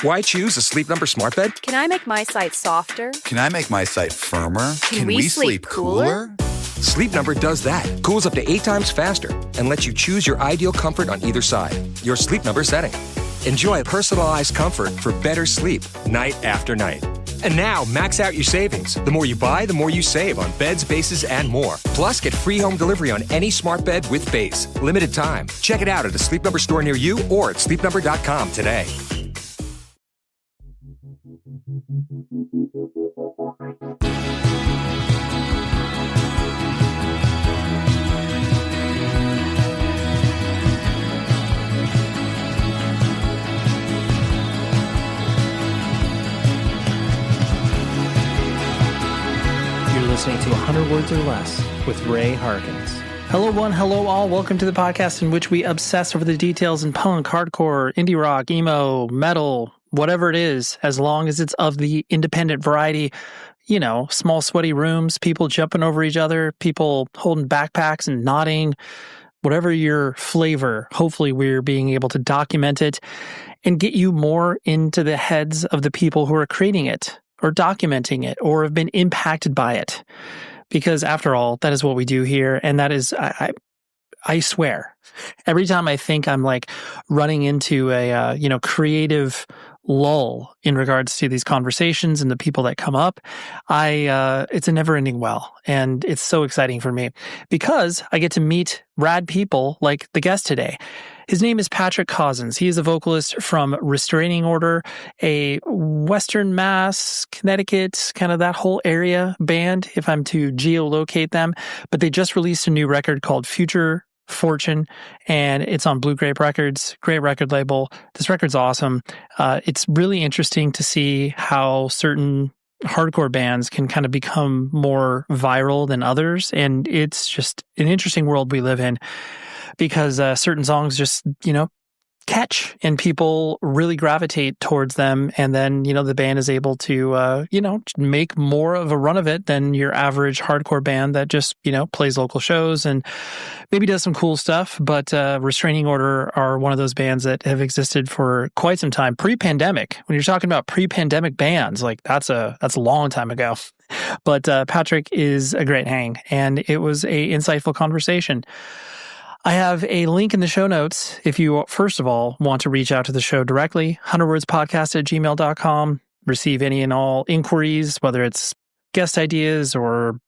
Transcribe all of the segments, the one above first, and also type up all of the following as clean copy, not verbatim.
Why choose a Sleep Number smart bed? Can I make my site softer? Can I make my site firmer? Can we sleep cooler? Sleep Number does that. Cools up to 8 times faster and lets you choose your ideal comfort on either side. Your Sleep Number setting. Enjoy personalized comfort for better sleep night after night. And now, max out your savings. The more you buy, the more you save on beds, bases, and more. Plus, get free home delivery on any smart bed with base. Limited time. Check it out at a Sleep Number store near you or at sleepnumber.com today. Listening to 100 Words or Less with Ray Harkins. Hello one, hello all. Welcome to the podcast in which we obsess over the details in punk, hardcore, indie rock, emo, metal, whatever it is, as long as it's of the independent variety. You know, small sweaty rooms, people jumping over each other, people holding backpacks and nodding, whatever your flavor. Hopefully we're being able to document it and get you more into the heads of the people who are creating it, or documenting it, or have been impacted by it. Because after all, that is what we do here. And that is, I swear, every time I think I'm like running into a, creative lull in regards to these conversations and the people that come up, it's a never ending well. And it's so exciting for me because I get to meet rad people like the guest today. His name is Patrick Cozens. He is a vocalist from Restraining Order, a Western Mass, Connecticut, kind of that whole area band, if I'm to geolocate them. But they just released a new record called Future Fortune, and it's on Blue Grape Records. Great record label. This record's awesome. It's really interesting to see how certain hardcore bands can kind of become more viral than others. And it's just an interesting world we live in. Because certain songs just, catch and people really gravitate towards them. And then, the band is able to, make more of a run of it than your average hardcore band that just, plays local shows and maybe does some cool stuff. But Restraining Order are one of those bands that have existed for quite some time, pre-pandemic. When you're talking about pre-pandemic bands, like that's a long time ago. But Patrick is a great hang, and it was a insightful conversation. I have a link in the show notes if you, first of all, want to reach out to the show directly, 100wordspodcast@gmail.com. Receive any and all inquiries, whether it's guest ideas or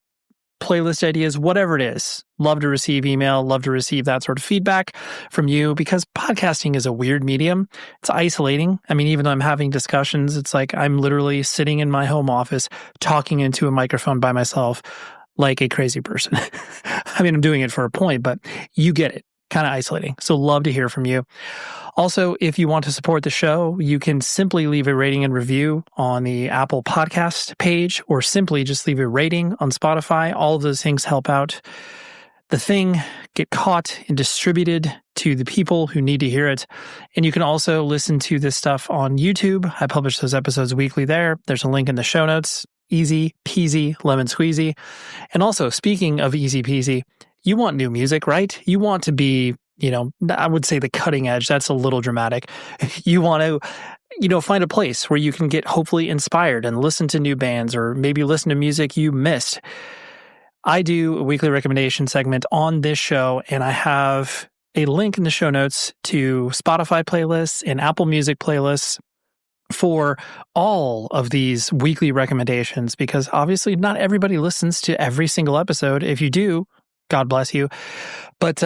playlist ideas, whatever it is. Love to receive email, love to receive that sort of feedback from you, because podcasting is a weird medium. It's isolating. I mean, even though I'm having discussions, it's like I'm literally sitting in my home office talking into a microphone by myself like a crazy person. I mean, I'm doing it for a point, but you get it. Kind of isolating. So love to hear from you. Also, if you want to support the show, you can simply leave a rating and review on the Apple Podcast page, or simply just leave a rating on Spotify. All of those things help out the thing get caught and distributed to the people who need to hear it. And you can also listen to this stuff on YouTube. I publish those episodes weekly there. There's a link in the show notes. Easy peasy, lemon squeezy. And also, speaking of easy peasy, you want new music, right? You want to be, I would say the cutting edge. That's a little dramatic. You want to, find a place where you can get hopefully inspired and listen to new bands, or maybe listen to music you missed. I do a weekly recommendation segment on this show, and I have a link in the show notes to Spotify playlists and Apple Music playlists for all of these weekly recommendations, because obviously not everybody listens to every single episode. If you do, God bless you. But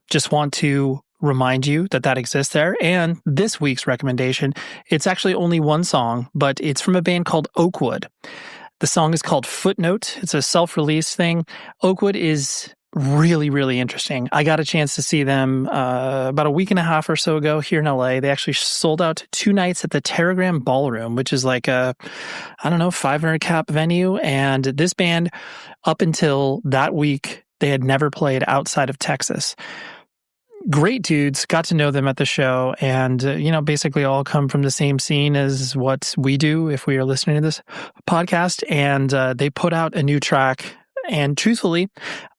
just want to remind you that exists there. And this week's recommendation, it's actually only one song, but it's from a band called Oakwood. The song is called Footnote. It's a self-release thing. Oakwood is really, really interesting. I got a chance to see them about a week and a half or so ago here in LA. They actually sold out 2 nights at the Terragram Ballroom, which is like a, 500 cap venue. And this band, up until that week, they had never played outside of Texas. Great dudes, got to know them at the show, and, basically all come from the same scene as what we do if we are listening to this podcast. And they put out a new track. And truthfully,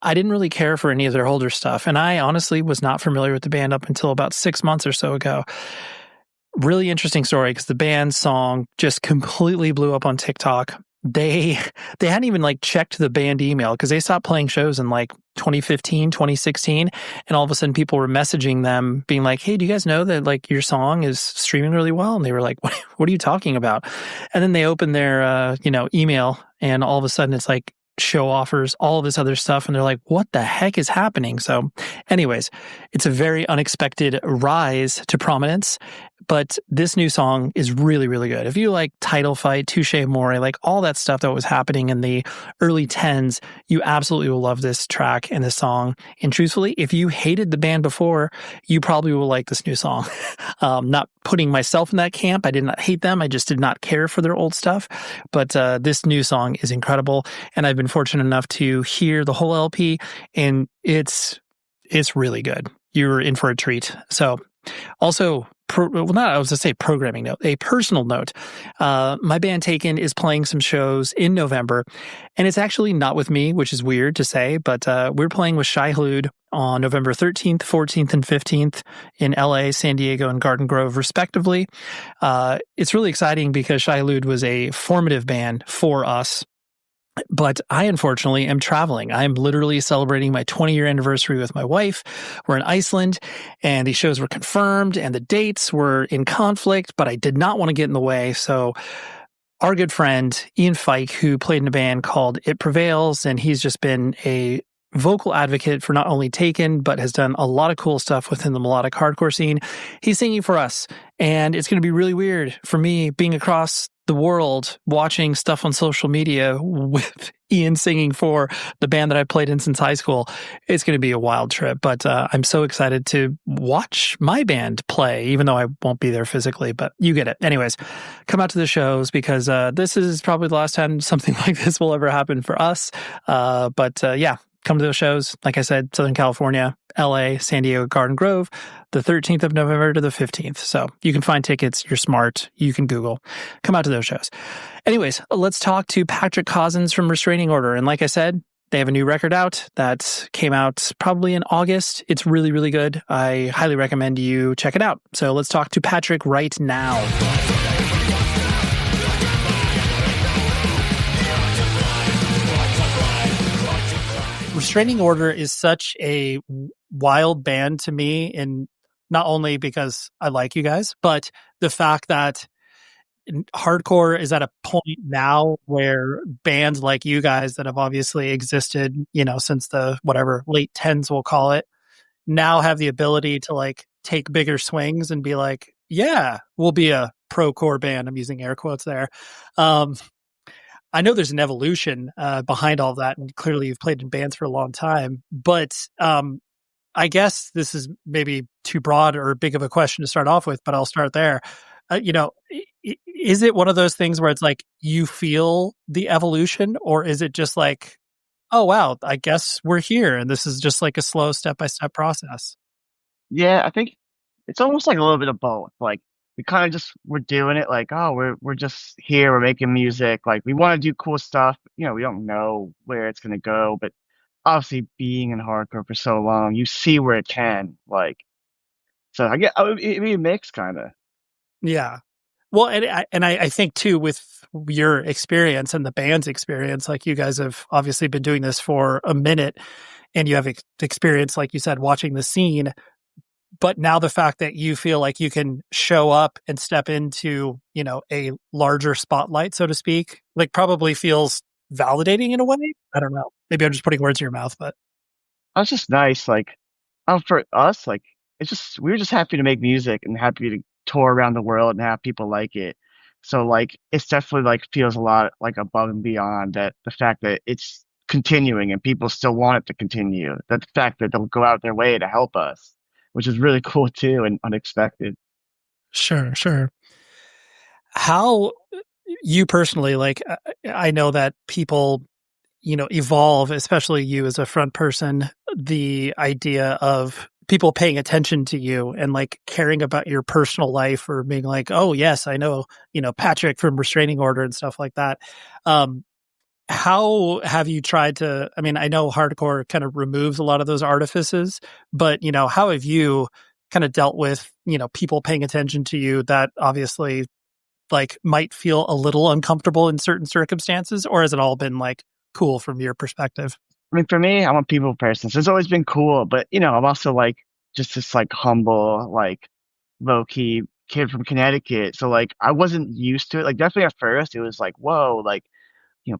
I didn't really care for any of their older stuff. And I honestly was not familiar with the band up until about 6 months or so ago. Really interesting story because the band's song just completely blew up on TikTok. They hadn't even like checked the band email because they stopped playing shows in like 2015, 2016. And all of a sudden people were messaging them being like, hey, do you guys know that like your song is streaming really well? And they were like, what are you talking about? And then they opened their, email and all of a sudden it's like show offers, all of this other stuff. And they're like, what the heck is happening? So anyways, it's a very unexpected rise to prominence. But this new song is really, really good. If you like Title Fight, Touche Amore, like all that stuff that was happening in the early 10s, you absolutely will love this track and this song. And truthfully, if you hated the band before, you probably will like this new song. Not putting myself in that camp. I did not hate them. I just did not care for their old stuff. But this new song is incredible. And I've been fortunate enough to hear the whole LP, and it's really good. You're in for a treat. So also, programming note, a personal note. My band Taken is playing some shows in November, and it's actually not with me, which is weird to say, but we're playing with Shai Hulud on November 13th, 14th, and 15th in LA, San Diego, and Garden Grove, respectively. It's really exciting because Shai Hulud was a formative band for us. But I, unfortunately, am traveling. I'm literally celebrating my 20-year anniversary with my wife. We're in Iceland, and these shows were confirmed, and the dates were in conflict, but I did not want to get in the way. So our good friend, Ian Fike, who played in a band called It Prevails, and he's just been a vocal advocate for not only Taken, but has done a lot of cool stuff within the melodic hardcore scene. He's singing for us, and it's going to be really weird for me being across the world watching stuff on social media with Ian singing for the band that I played in since high school. It's going to be a wild trip, but I'm so excited to watch my band play, even though I won't be there physically, but you get it. Anyways, come out to the shows because this is probably the last time something like this will ever happen for us. Yeah. Come to those shows. Like I said, Southern California, LA, San Diego, Garden Grove, the 13th of November to the 15th. So you can find tickets. You're smart. You can Google. Come out to those shows. Anyways, let's talk to Patrick Cozens from Restraining Order. And like I said, they have a new record out that came out probably in August. It's really, really good. I highly recommend you check it out. So let's talk to Patrick right now. Restraining Order is such a wild band to me, and not only because I like you guys, but the fact that hardcore is at a point now where bands like you guys that have obviously existed, since the late 10s, we'll call it, now have the ability to like take bigger swings and be like, yeah, we'll be a pro core band. I'm using air quotes there. I know there's an evolution behind all that, and clearly you've played in bands for a long time, but I guess this is maybe too broad or big of a question to start off with, but I'll start there. Is it one of those things where it's like you feel the evolution, or is it just like, oh, wow, I guess we're here, and this is just like a slow step-by-step process? Yeah, I think it's almost like a little bit of both. Like, we kind of just we're doing it like, oh, we're just here, we're making music, like we want to do cool stuff. We don't know where it's gonna go, but obviously being in hardcore for so long, you see where it can, like. So I get it'd be a mix, kind of. Yeah. Well, and I think too, with your experience and the band's experience, like you guys have obviously been doing this for a minute, and you have experience, like you said, watching the scene. But now the fact that you feel like you can show up and step into, a larger spotlight, so to speak, like probably feels validating in a way. I don't know. Maybe I'm just putting words in your mouth, but It's just nice. Like, for us, like, we were just happy to make music and happy to tour around the world and have people like it. So like, it's definitely like feels a lot like above and beyond that. The fact that it's continuing and people still want it to continue. That the fact that they'll go out their way to help us, which is really cool too and unexpected. Sure. How you personally, like, I know that people, evolve, especially you as a front person, the idea of people paying attention to you and like caring about your personal life or being like, oh yes, I know, Patrick from Restraining Order and stuff like that. How have you tried to, I mean, I know hardcore kind of removes a lot of those artifices, but how have you kind of dealt with, people paying attention to you that obviously like might feel a little uncomfortable in certain circumstances, or has it all been like cool from your perspective? I mean, for me, I'm a people person, so it's always been cool. But I'm also like just this like humble, like low key kid from Connecticut. So like I wasn't used to it. Like definitely at first, it was like, whoa, like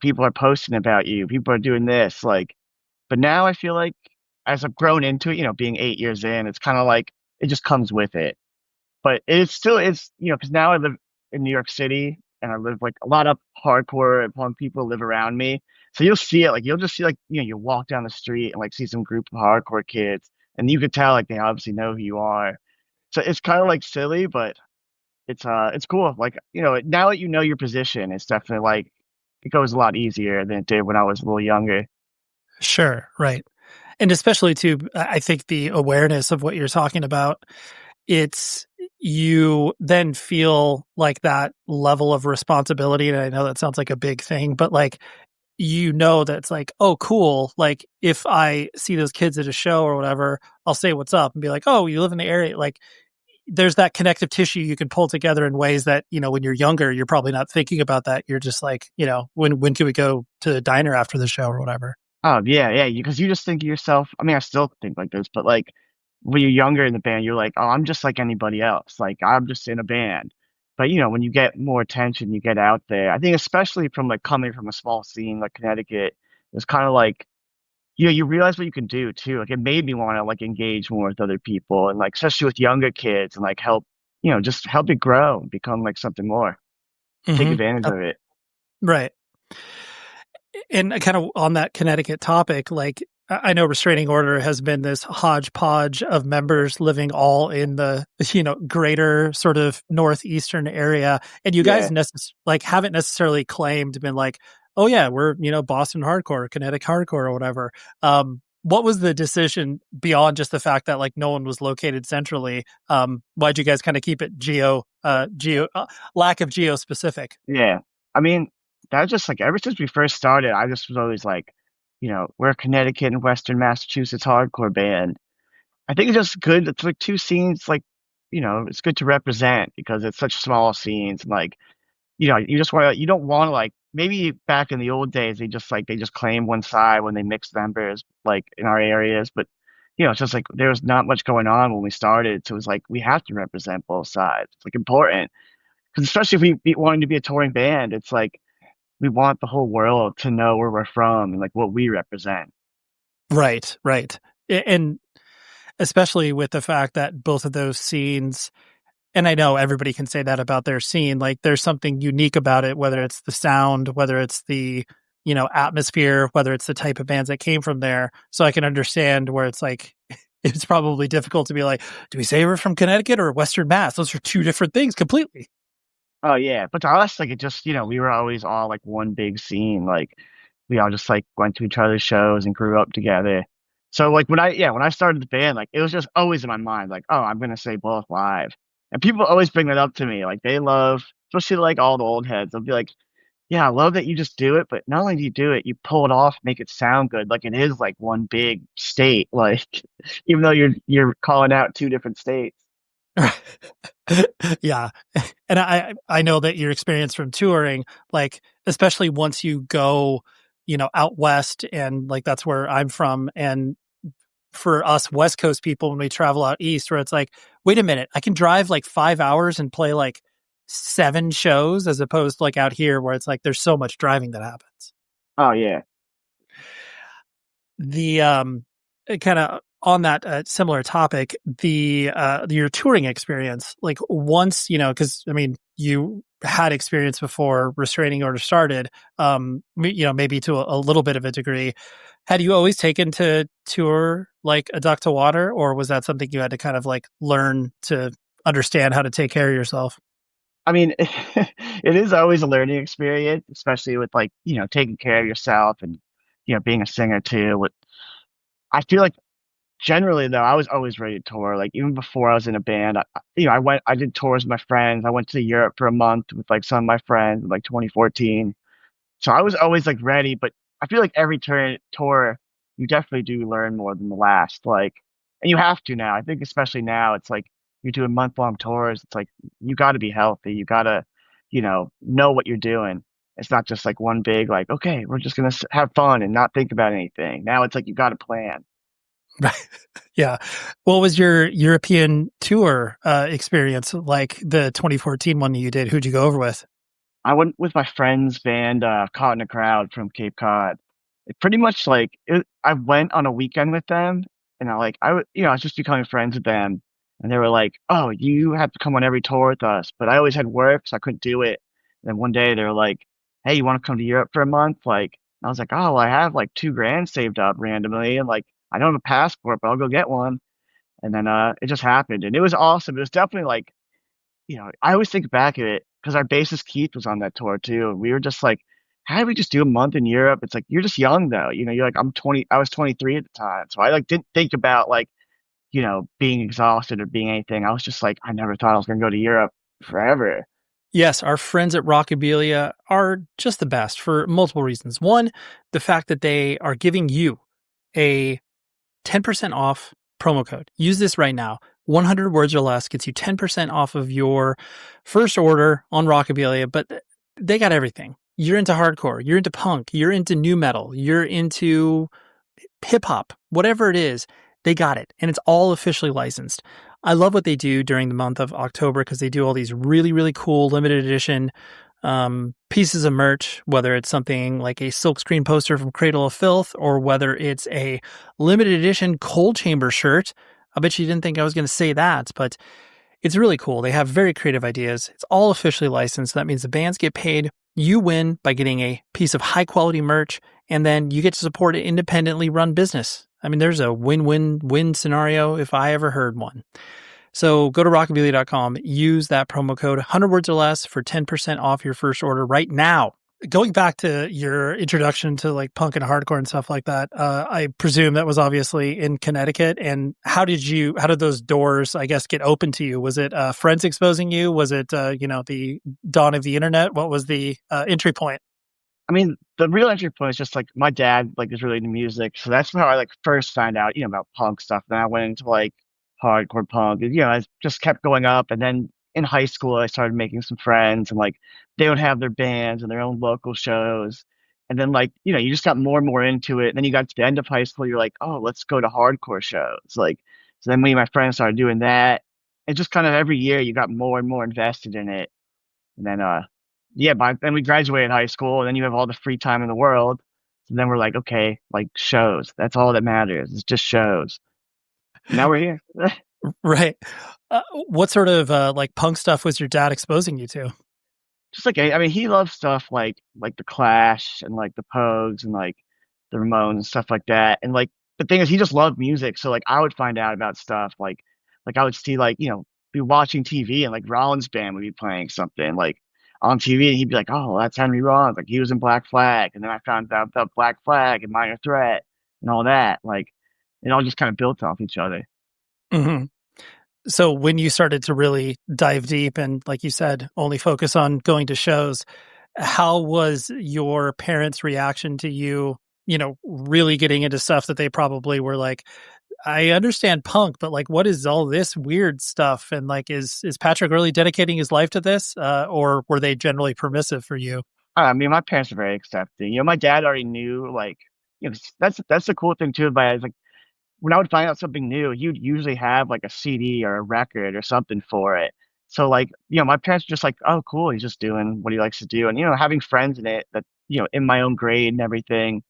people are posting about you, people are doing this, like. But now I feel like as I've grown into it, being 8 years in, it's kind of like it just comes with it. But it's because now I live in New York City and I live like a lot of hardcore and punk people live around me. So you'll see it, like you'll just see like you walk down the street and like see some group of hardcore kids, and you could tell like they obviously know who you are. So it's kind of like silly, but it's cool. Like now that you know your position, it's definitely like it goes a lot easier than it did when I was a little younger. Sure, right. And especially too, I think the awareness of what you're talking about, it's you then feel like that level of responsibility. And I know that sounds like a big thing, but like, that it's like, oh, cool. Like if I see those kids at a show or whatever, I'll say what's up and be like, oh, you live in the area. Like there's that connective tissue you can pull together in ways that, when you're younger, you're probably not thinking about that. You're just like, when can we go to the diner after the show or whatever? Oh yeah, yeah. Because you just think of yourself. I mean, I still think like this, but like when you're younger in the band, you're like, oh, I'm just like anybody else. Like I'm just in a band. But when you get more attention, you get out there. I think especially from like coming from a small scene like Connecticut, it's kind of like you realize what you can do too. Like it made me want to like engage more with other people and like especially with younger kids and like help just help it grow and become like something more. Take Mm-hmm. advantage of it. Right. And kind of on that Connecticut topic, like I know Restraining Order has been this hodgepodge of members living all in the, greater sort of northeastern area. And you guys Yeah. haven't necessarily claimed, been like, oh yeah, we're, Boston hardcore, Connecticut hardcore or whatever. What was the decision beyond just the fact that like no one was located centrally? Why'd you guys kind of keep it lack of geo specific? Yeah. I mean, that was just like ever since we first started, I just was always like, we're a Connecticut and Western Massachusetts hardcore band. I think it's just good. It's like two scenes, like, it's good to represent because it's such small scenes. And like, you don't want to like, maybe back in the old days, they just claim one side when they mix members, like in our areas. But, it's just like there was not much going on when we started. So it was like, we have to represent both sides. It's like important. Because especially if we wanted to be a touring band, it's like, we want the whole world to know where we're from and like what we represent. Right, right. And especially with the fact that both of those scenes, and I know everybody can say that about their scene, like there's something unique about it, whether it's the sound, whether it's the, atmosphere, whether it's the type of bands that came from there. So I can understand where it's like, it's probably difficult to be like, do we say we're from Connecticut or Western Mass? Those are two different things completely. Oh yeah, but to us, like it just, we were always all like one big scene. Like we all just like went to each other's shows and grew up together. So like when I started the band, like it was just always in my mind, like, oh, I'm gonna say both live. And people always bring that up to me. Like they love, especially like all the old heads. They'll be like, yeah, I love that you just do it, but not only do you do it, you pull it off, make it sound good. Like it is like one big state. Like even though you're calling out two different states. Yeah. And I know that your experience from touring, like, especially once you go, out west, and like, that's where I'm from. And for us West Coast people, when we travel out east, where it's like, wait a minute, I can drive like 5 hours and play like 7 shows, as opposed to like out here where it's like, there's so much driving that happens. Oh yeah. The, kind of on that similar topic, the your touring experience, like once, because I mean, you had experience before Restraining Order started, maybe to a little bit of a degree. Had you always taken to tour like a duck to water, or was that something you had to kind of like learn to understand how to take care of yourself? I mean, it is always a learning experience, especially with like, taking care of yourself and, being a singer too. I feel like generally though, I was always ready to tour. Like even before I was in a band, I did tours with my friends. I went to Europe for a month with like some of my friends in like 2014. So I was always like ready, but I feel like every tour, you definitely do learn more than the last. Like and you have to now. I think especially now, it's like you're doing month-long tours. It's like you got to be healthy. You got to, know what you're doing. It's not just like one big like, okay, we're just gonna have fun and not think about anything. Now it's like you got to plan. Right. Yeah. What was your European tour experience like, the 2014 one that you did? Who'd you go over with? I went with my friend's band, Caught in a Crowd from Cape Cod. It pretty much I went on a weekend with them, and I was just becoming friends with them, and they were like, "Oh, you have to come on every tour with us," but I always had work, so I couldn't do it. And then one day they were like, "Hey, you want to come to Europe for a month?" Like, I was like, "Oh, well, I have like 2 grand saved up randomly, and like I don't have a passport, but I'll go get one." And then it just happened, and it was awesome. It was definitely like I always think back at it because our bassist Keith was on that tour too. And we were just like, how did we just do a month in Europe? It's like you're just young though. You're like I'm 20. I was 23 at the time, so I like didn't think about like being exhausted or being anything. I was just like I never thought I was gonna go to Europe forever. Yes, our friends at Rockabilia are just the best for multiple reasons. One, the fact that they are giving you a 10% off promo code. Use this right now. 100 words or less gets you 10% off of your first order on Rockabilia, but they got everything. You're into hardcore, you're into punk, you're into new metal, you're into hip hop, whatever it is, they got it. And it's all officially licensed. I love what they do during the month of October because they do all these really, really cool limited edition pieces of merch, whether it's something like a silkscreen poster from Cradle of Filth or whether it's a limited edition Cold Chamber shirt. I bet you didn't think I was going to say that, but it's really cool. They have very creative ideas. It's all officially licensed. That means the bands get paid. You win by getting a piece of high quality merch, and then you get to support an independently run business. I mean, there's a win-win-win scenario if I ever heard one. So go to rockabilia.com, use that promo code 100 words or less for 10% off your first order right now. Going back to your introduction to like punk and hardcore and stuff like that, I presume that was obviously in Connecticut. And how did those doors, I guess, get open to you? Was it friends exposing you? Was it, the dawn of the internet? What was the entry point? I mean, the real entry point is just like my dad like is really into music, so that's how I like first found out about punk stuff. Then I went into like hardcore punk, and I just kept going up. And then in high school, I started making some friends, and like they would have their bands and their own local shows. And then like you just got more and more into it. And then you got to the end of high school, you're like, oh, let's go to hardcore shows. Like so, then me and my friends started doing that, and just kind of every year you got more and more invested in it. And then yeah, then we graduated high school, and then you have all the free time in the world. So then we're like, okay, like shows. That's all that matters. It's just shows. Now we're here. Right. What sort of like punk stuff was your dad exposing you to? Just like I mean, he loves stuff like the Clash and like the Pogues and like the Ramones and stuff like that. And like the thing is, he just loved music. So like I would find out about stuff like I would see like be watching TV, and like Rollins band would be playing something like on TV, and he'd be like, "Oh, that's Henry Rollins. Like he was in Black Flag." And then I found out about Black Flag and Minor Threat and all that. Like it all just kind of built off each other. Mm-hmm. So when you started to really dive deep and, like you said, only focus on going to shows, how was your parents' reaction to you, really getting into stuff that they probably were like, I understand punk, but like, what is all this weird stuff? And like, is Patrick really dedicating his life to this? Or were they generally permissive for you? I mean, my parents are very accepting. My dad already knew like that's the cool thing too. But like when I would find out something new, he would usually have like a CD or a record or something for it. So like, my parents were just like, oh, cool, he's just doing what he likes to do. And, having friends in it that, in my own grade and everything,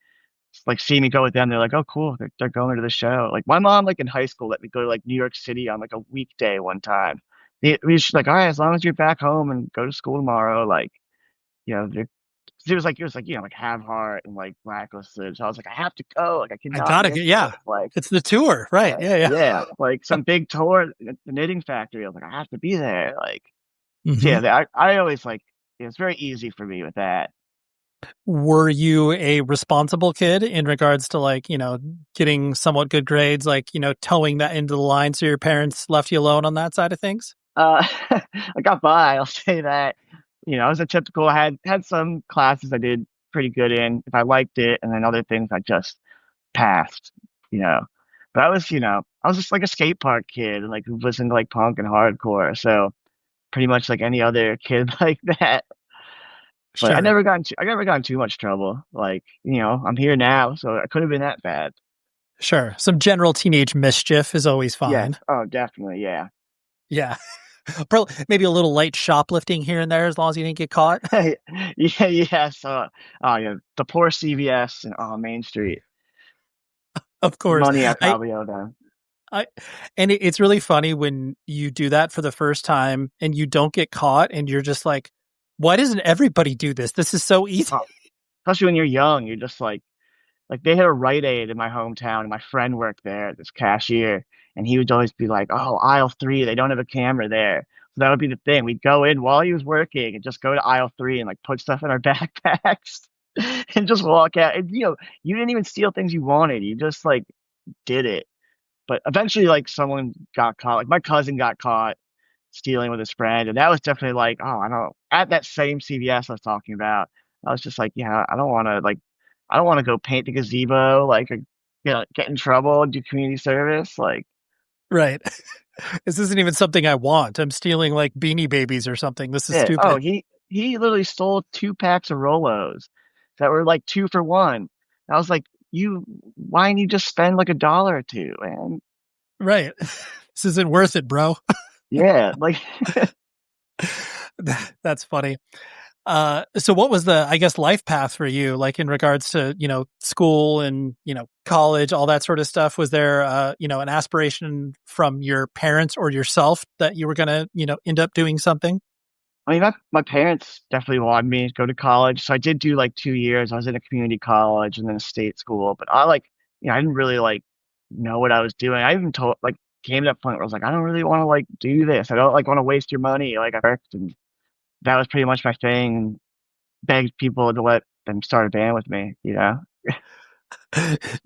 like seeing me go with them, they're like, oh, cool, they're going to the show. Like my mom, like in high school, let me go to like New York City on like a weekday one time. We was just like, all right, as long as you're back home and go to school tomorrow, like, they're it was like like Have Heart and like Blacklisted. So I was like, I have to go. Like I I cannot gotta miss get, yeah, this. Like it's the tour, right? Yeah, yeah. yeah, like some big tour at the Knitting Factory. I was like, I have to be there. Like so Hmm. yeah, I always like it's very easy for me with that. Were you a responsible kid in regards to like, getting somewhat good grades, like, towing that into the line so your parents left you alone on that side of things? I got by. I'll say that. I was a typical. I had some classes I did pretty good in if I liked it, and then other things I just passed. You know, But I was just like a skate park kid and like who listened to like punk and hardcore. So pretty much like any other kid like that. But Sure. I never got in too much trouble. Like, I'm here now, so I couldn't have been that bad. Sure. Some general teenage mischief is always Yes. fine. Oh, definitely. Yeah. Yeah. Probably maybe a little light shoplifting here and there as long as you didn't get caught. Yeah. Yeah. So, oh yeah, the poor CVS and Main Street. Of course. Money I I probably owe them. I and it's really funny when you do that for the first time and you don't get caught and you're just like, why doesn't everybody do this? This is so easy. Oh, especially when you're young, you're just like they had a Rite Aid in my hometown, and my friend worked there, this cashier, and he would always be like, "Oh, aisle 3, they don't have a camera there." So that would be the thing. We'd go in while he was working and just go to aisle 3 and like put stuff in our backpacks and just walk out. And you didn't even steal things you wanted. You just like did it. But eventually, like someone got caught. Like my cousin got caught stealing with his friend, and that was definitely like, oh, I don't. At that same CVS I was talking about, I was just like, yeah, I don't want to go paint the gazebo, like, or, get in trouble, do community service, like, Right. This isn't even something I want. I'm stealing like Beanie Babies or something. This is yeah. Oh, stupid. he literally stole 2 packs of Rolos that were like 2 for 1. I was like, why didn't you just spend like $1 or two, man? Right. This isn't worth it, bro. Yeah, like. That's funny. So what was the, I guess, life path for you, like in regards to, school and, college, all that sort of stuff? Was there, an aspiration from your parents or yourself that you were going to, end up doing something? I mean, my parents definitely wanted me to go to college, so I did do like 2 years. I was in a community college and then a state school, but I didn't really like know what I was doing. I even came to that point where I was like, I don't really want to like do this. I don't like want to waste your money. Like I worked, and that was pretty much my thing. And begged people to let them start a band with me.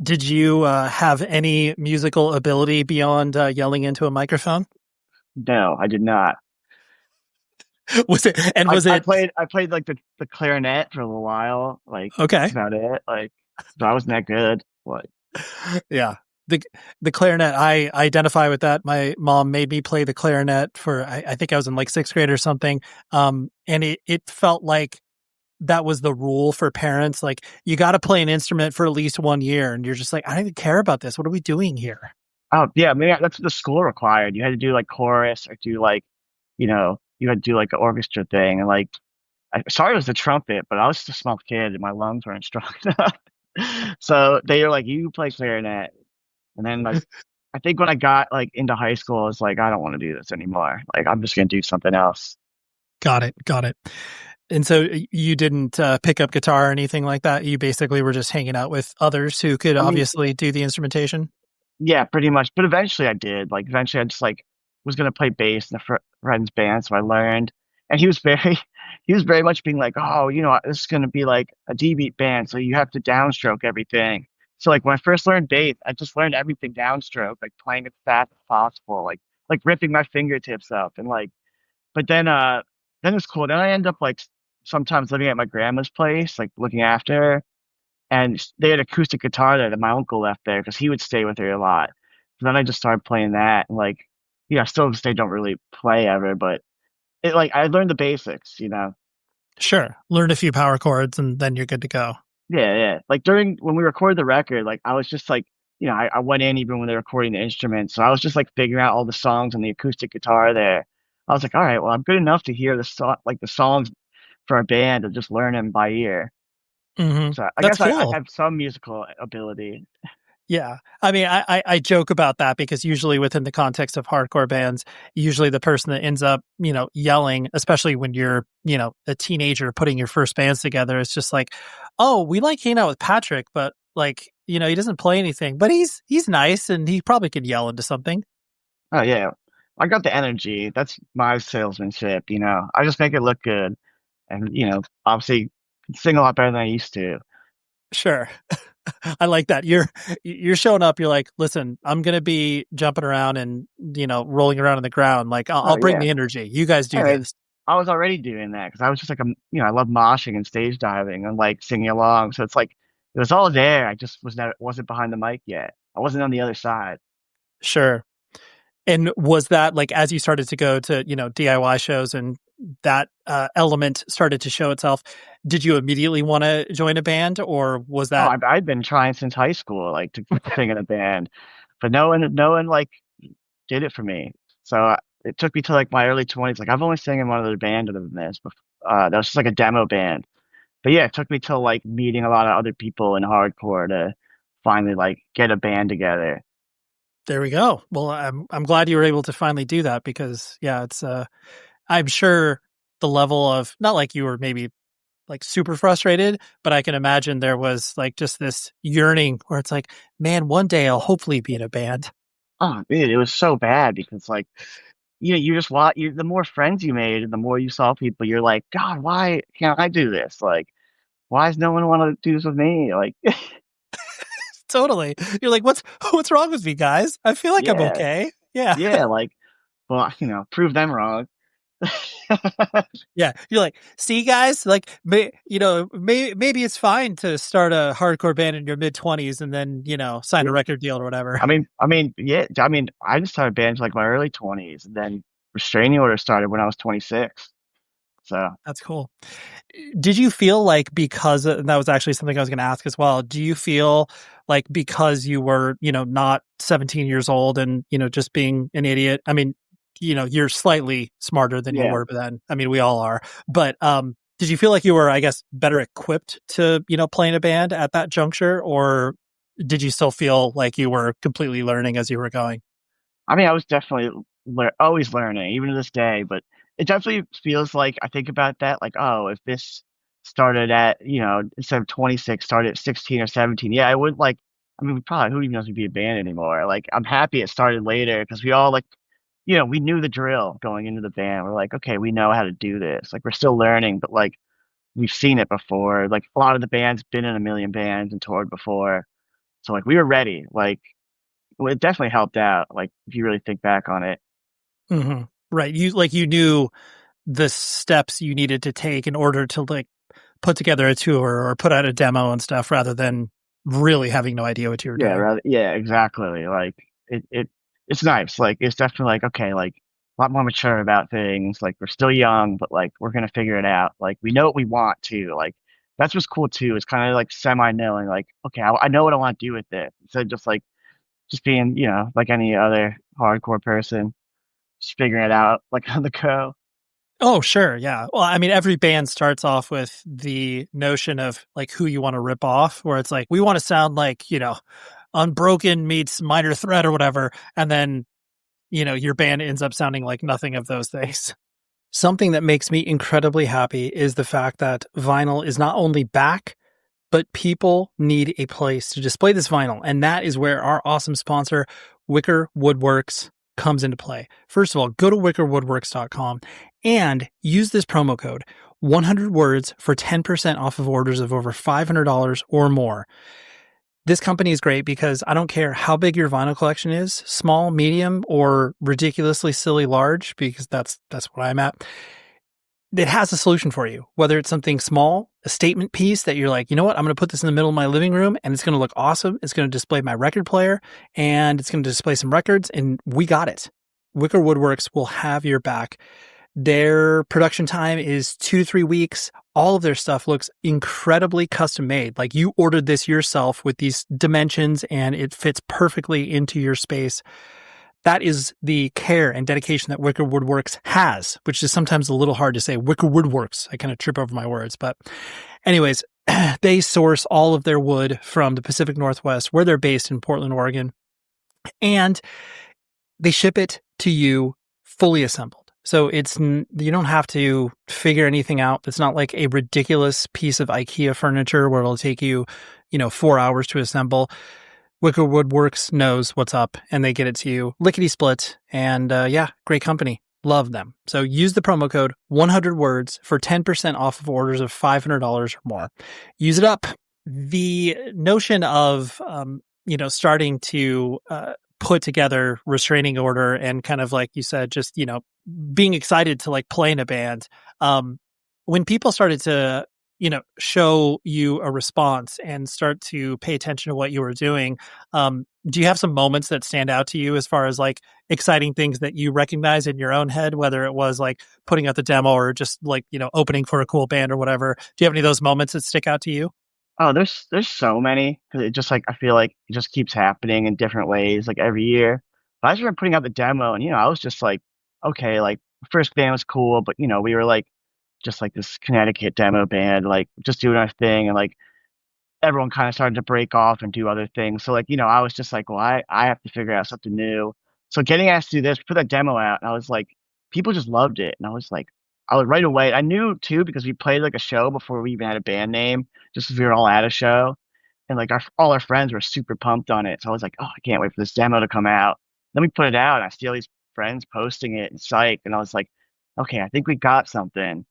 Did you have any musical ability beyond yelling into a microphone? No, I did not. Was it, and was I it played like the clarinet for a little while. Like okay? that's about it. Like, but I wasn't that good. Like, Yeah. The clarinet, I identify with that. My mom made me play the clarinet for, I think I was in like 6th grade or something. And it felt like that was the rule for parents. Like, you got to play an instrument for at least 1 year. And you're just like, I don't even care about this. What are we doing here? oh yeah, maybe that's what the school required. You had to do like chorus or do like, you had to do like an orchestra thing. And like, sorry, it was the trumpet, but I was just a small kid and my lungs weren't strong enough. So they were like, you play clarinet. And then like, I think when I got like into high school, I was like, I don't want to do this anymore. Like, I'm just gonna do something else. Got it. Got it. And so you didn't pick up guitar or anything like that. You basically were just hanging out with others who could I mean, obviously do the instrumentation. yeah, pretty much. But eventually I did. Like, eventually I just like was gonna play bass in a friend's band, so I learned. And he was very much being like, oh, this is gonna be like a D beat band, so you have to downstroke everything. So like when I first learned bass, I just learned everything downstroke, like playing as fast as possible, like ripping my fingertips up and like. But then it's cool. Then I end up like sometimes living at my grandma's place, like looking after her, and they had acoustic guitar there that my uncle left there because he would stay with her a lot. So then I just started playing that, and like, still to this day don't really play ever, but it like I learned the basics. Sure. Learn a few power chords and then you're good to go. Yeah, yeah. Like during when we recorded the record, like I was just like, I went in even when they were recording the instruments, so I was just like figuring out all the songs on the acoustic guitar there. I was like, all right, well, I'm good enough to hear the songs for a band and just learn them by ear. So I That's guess I cool. have some musical ability. Yeah. I mean, I joke about that because usually within the context of hardcore bands, usually the person that ends up, yelling, especially when you're, a teenager putting your first bands together, it's just like, oh, we like hanging out with Patrick, but like, he doesn't play anything, but he's nice and he probably could yell into something. Oh yeah, I got the energy. That's my salesmanship. I just make it look good, and obviously sing a lot better than I used to. Sure. I like that. You're showing up. You're like, listen, I'm going to be jumping around and, rolling around on the ground. Like, I'll Oh bring yeah. the energy. You guys do Anyway, this. I was already doing that because I was just like, I love moshing and stage diving and like singing along. So it's like it was all there. I just wasn't behind the mic yet. I wasn't on the other side. Sure. And was that like as you started to go to, DIY shows and that element started to show itself, did you immediately want to join a band or was Oh, that I've been trying since high school, like to sing in a band, but no one like did it for me. So it took me to like my early 20s. Like I've only sang in one other band other than this, but that was just like a demo band. But yeah, it took me till like meeting a lot of other people in hardcore to finally like get a band together. there we go. Well, I'm glad you were able to finally do that because yeah, it's I'm sure the level of not like you were maybe like super frustrated, but I can imagine there was like just this yearning where it's like, man, one day I'll hopefully be in a band. Oh, dude, it was so bad because like you just the more friends you made and the more you saw people, you're like, God, why can't I do this? Like, why does no one want to do this with me? Like, Totally. You're like, what's wrong with me, guys? I feel like I'm yeah, okay. Yeah. yeah, like, well, prove them wrong. Yeah. You're like, see, guys, like, maybe it's fine to start a hardcore band in your mid 20s and then, sign a record deal or whatever. Yeah, I just started bands like my early 20s, and then Restraining Order started when I was 26. So, That's cool. Did you feel like because and that was actually something I was going to ask as well. Do you feel like because you were, not 17 years old and, just being an idiot? I mean, you're slightly smarter than you yeah. were then. I mean, we all are. But did you feel like you were, I guess, better equipped to, play in a band at that juncture? Or did you still feel like you were completely learning as you were going? I mean, I was definitely always learning, even to this day, but it definitely feels like I think about that, like, oh, if this started at, instead of 26, started at 16 or 17, yeah, I would like, I mean, we probably, who even knows we'd be a band anymore? Like, I'm happy it started later because we all like, we knew the drill going into the band. We're like, okay, we know how to do this. Like, we're still learning, but like, we've seen it before. Like, a lot of the band's been in a million bands and toured before. So, like, we were ready. Like, well, it definitely helped out, like, if you really think back on it. Hmm. Right. You knew the steps you needed to take in order to like put together a tour or put out a demo and stuff rather than really having no idea what you were Yeah, doing. rather yeah, exactly, like, it's nice, like, it's definitely like, okay, like, a lot more mature about things, like, we're still young, but, like, we're gonna figure it out, like, we know what we want too, like, that's what's cool too, it's kinda, like, semi-knowing, like, "Okay, I know what I wanna do with this," instead of just, like, just being, like any other hardcore person, just figuring it out, like, on the go. Oh, sure. Yeah. Well, I mean, every band starts off with the notion of like who you want to rip off, where it's like, we want to sound like, Unbroken meets Minor Threat or whatever. And then, your band ends up sounding like nothing of those things. Something that makes me incredibly happy is the fact that vinyl is not only back, but people need a place to display this vinyl. And that is where our awesome sponsor, Wicker Wood Works, comes into play. First of all, go to wickerwoodworks.com and use this promo code 100 words for 10% off of orders of over $500 or more. This company is great because I don't care how big your vinyl collection is, small, medium, or ridiculously silly large, because that's what I'm at. It has a solution for you, whether it's something small, a statement piece that you're like, you know what, I'm going to put this in the middle of my living room and it's going to look awesome. It's going to display my record player and it's going to display some records and we got it. Wicker Woodworks will have your back. Their production time is 2 to 3 weeks. All of their stuff looks incredibly custom made. Like you ordered this yourself with these dimensions and it fits perfectly into your space. That is the care and dedication that Wicker Woodworks has, which is sometimes a little hard to say. Wicker Woodworks. I kind of trip over my words. But anyways, they source all of their wood from the Pacific Northwest, where they're based in Portland, Oregon. And they ship it to you fully assembled. So you don't have to figure anything out. It's not like a ridiculous piece of IKEA furniture where it'll take you, 4 hours to assemble. Wicker Woodworks knows what's up and they get it to you lickety split. And great company. Love them. So use the promo code 100 words for 10% off of orders of $500 or more. Use it up. The notion of, starting to put together Restraining Order and kind of like you said, just, being excited to like play in a band. When people started to, show you a response and start to pay attention to what you were doing. Do you have some moments that stand out to you as far as like exciting things that you recognize in your own head, whether it was like putting out the demo or just like, opening for a cool band or whatever? Do you have any of those moments that stick out to you? Oh, there's so many because it just like I feel like it just keeps happening in different ways like every year. But I just remember putting out the demo and I was just like, okay, like first band was cool, but we were like just like this Connecticut demo band, like just doing our thing and like everyone kind of started to break off and do other things. So like, I was just like, well, I have to figure out something new. So getting asked to do this, put that demo out, and I was like, people just loved it. And I was like, I was right away. I knew too because we played like a show before we even had a band name, just as we were all at a show. And like all our friends were super pumped on it. So I was like, oh, I can't wait for this demo to come out. Then we put it out and I see all these friends posting it and psych. And I was like, okay, I think we got something.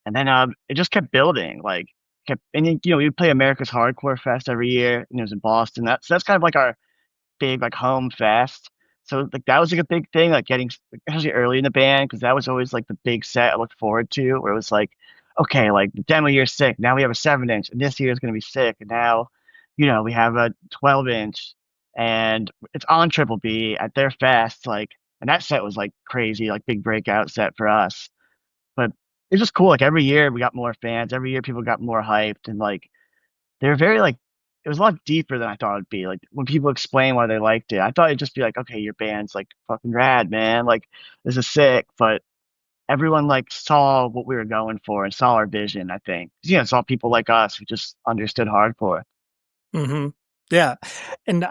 And then it just kept building, like kept, and we play America's Hardcore Fest every year, and it was in Boston. That's kind of like our big like home fest. So like that was like a big thing, like getting especially early in the band because that was always like the big set I looked forward to, where it was like, okay, like the demo year's sick. Now we have a 7-inch, and this year is gonna be sick. And now, we have a 12-inch, and it's on Triple B at their fest, like, and that set was like crazy, like big breakout set for us. But it's just cool. Like every year we got more fans. Every year people got more hyped, and like they were very like it was a lot deeper than I thought it'd be. Like when people explain why they liked it, I thought it'd just be like, okay, your band's like fucking rad, man. Like this is sick. But everyone like saw what we were going for and saw our vision. I think saw people like us who just understood hardcore. Hmm. Yeah, and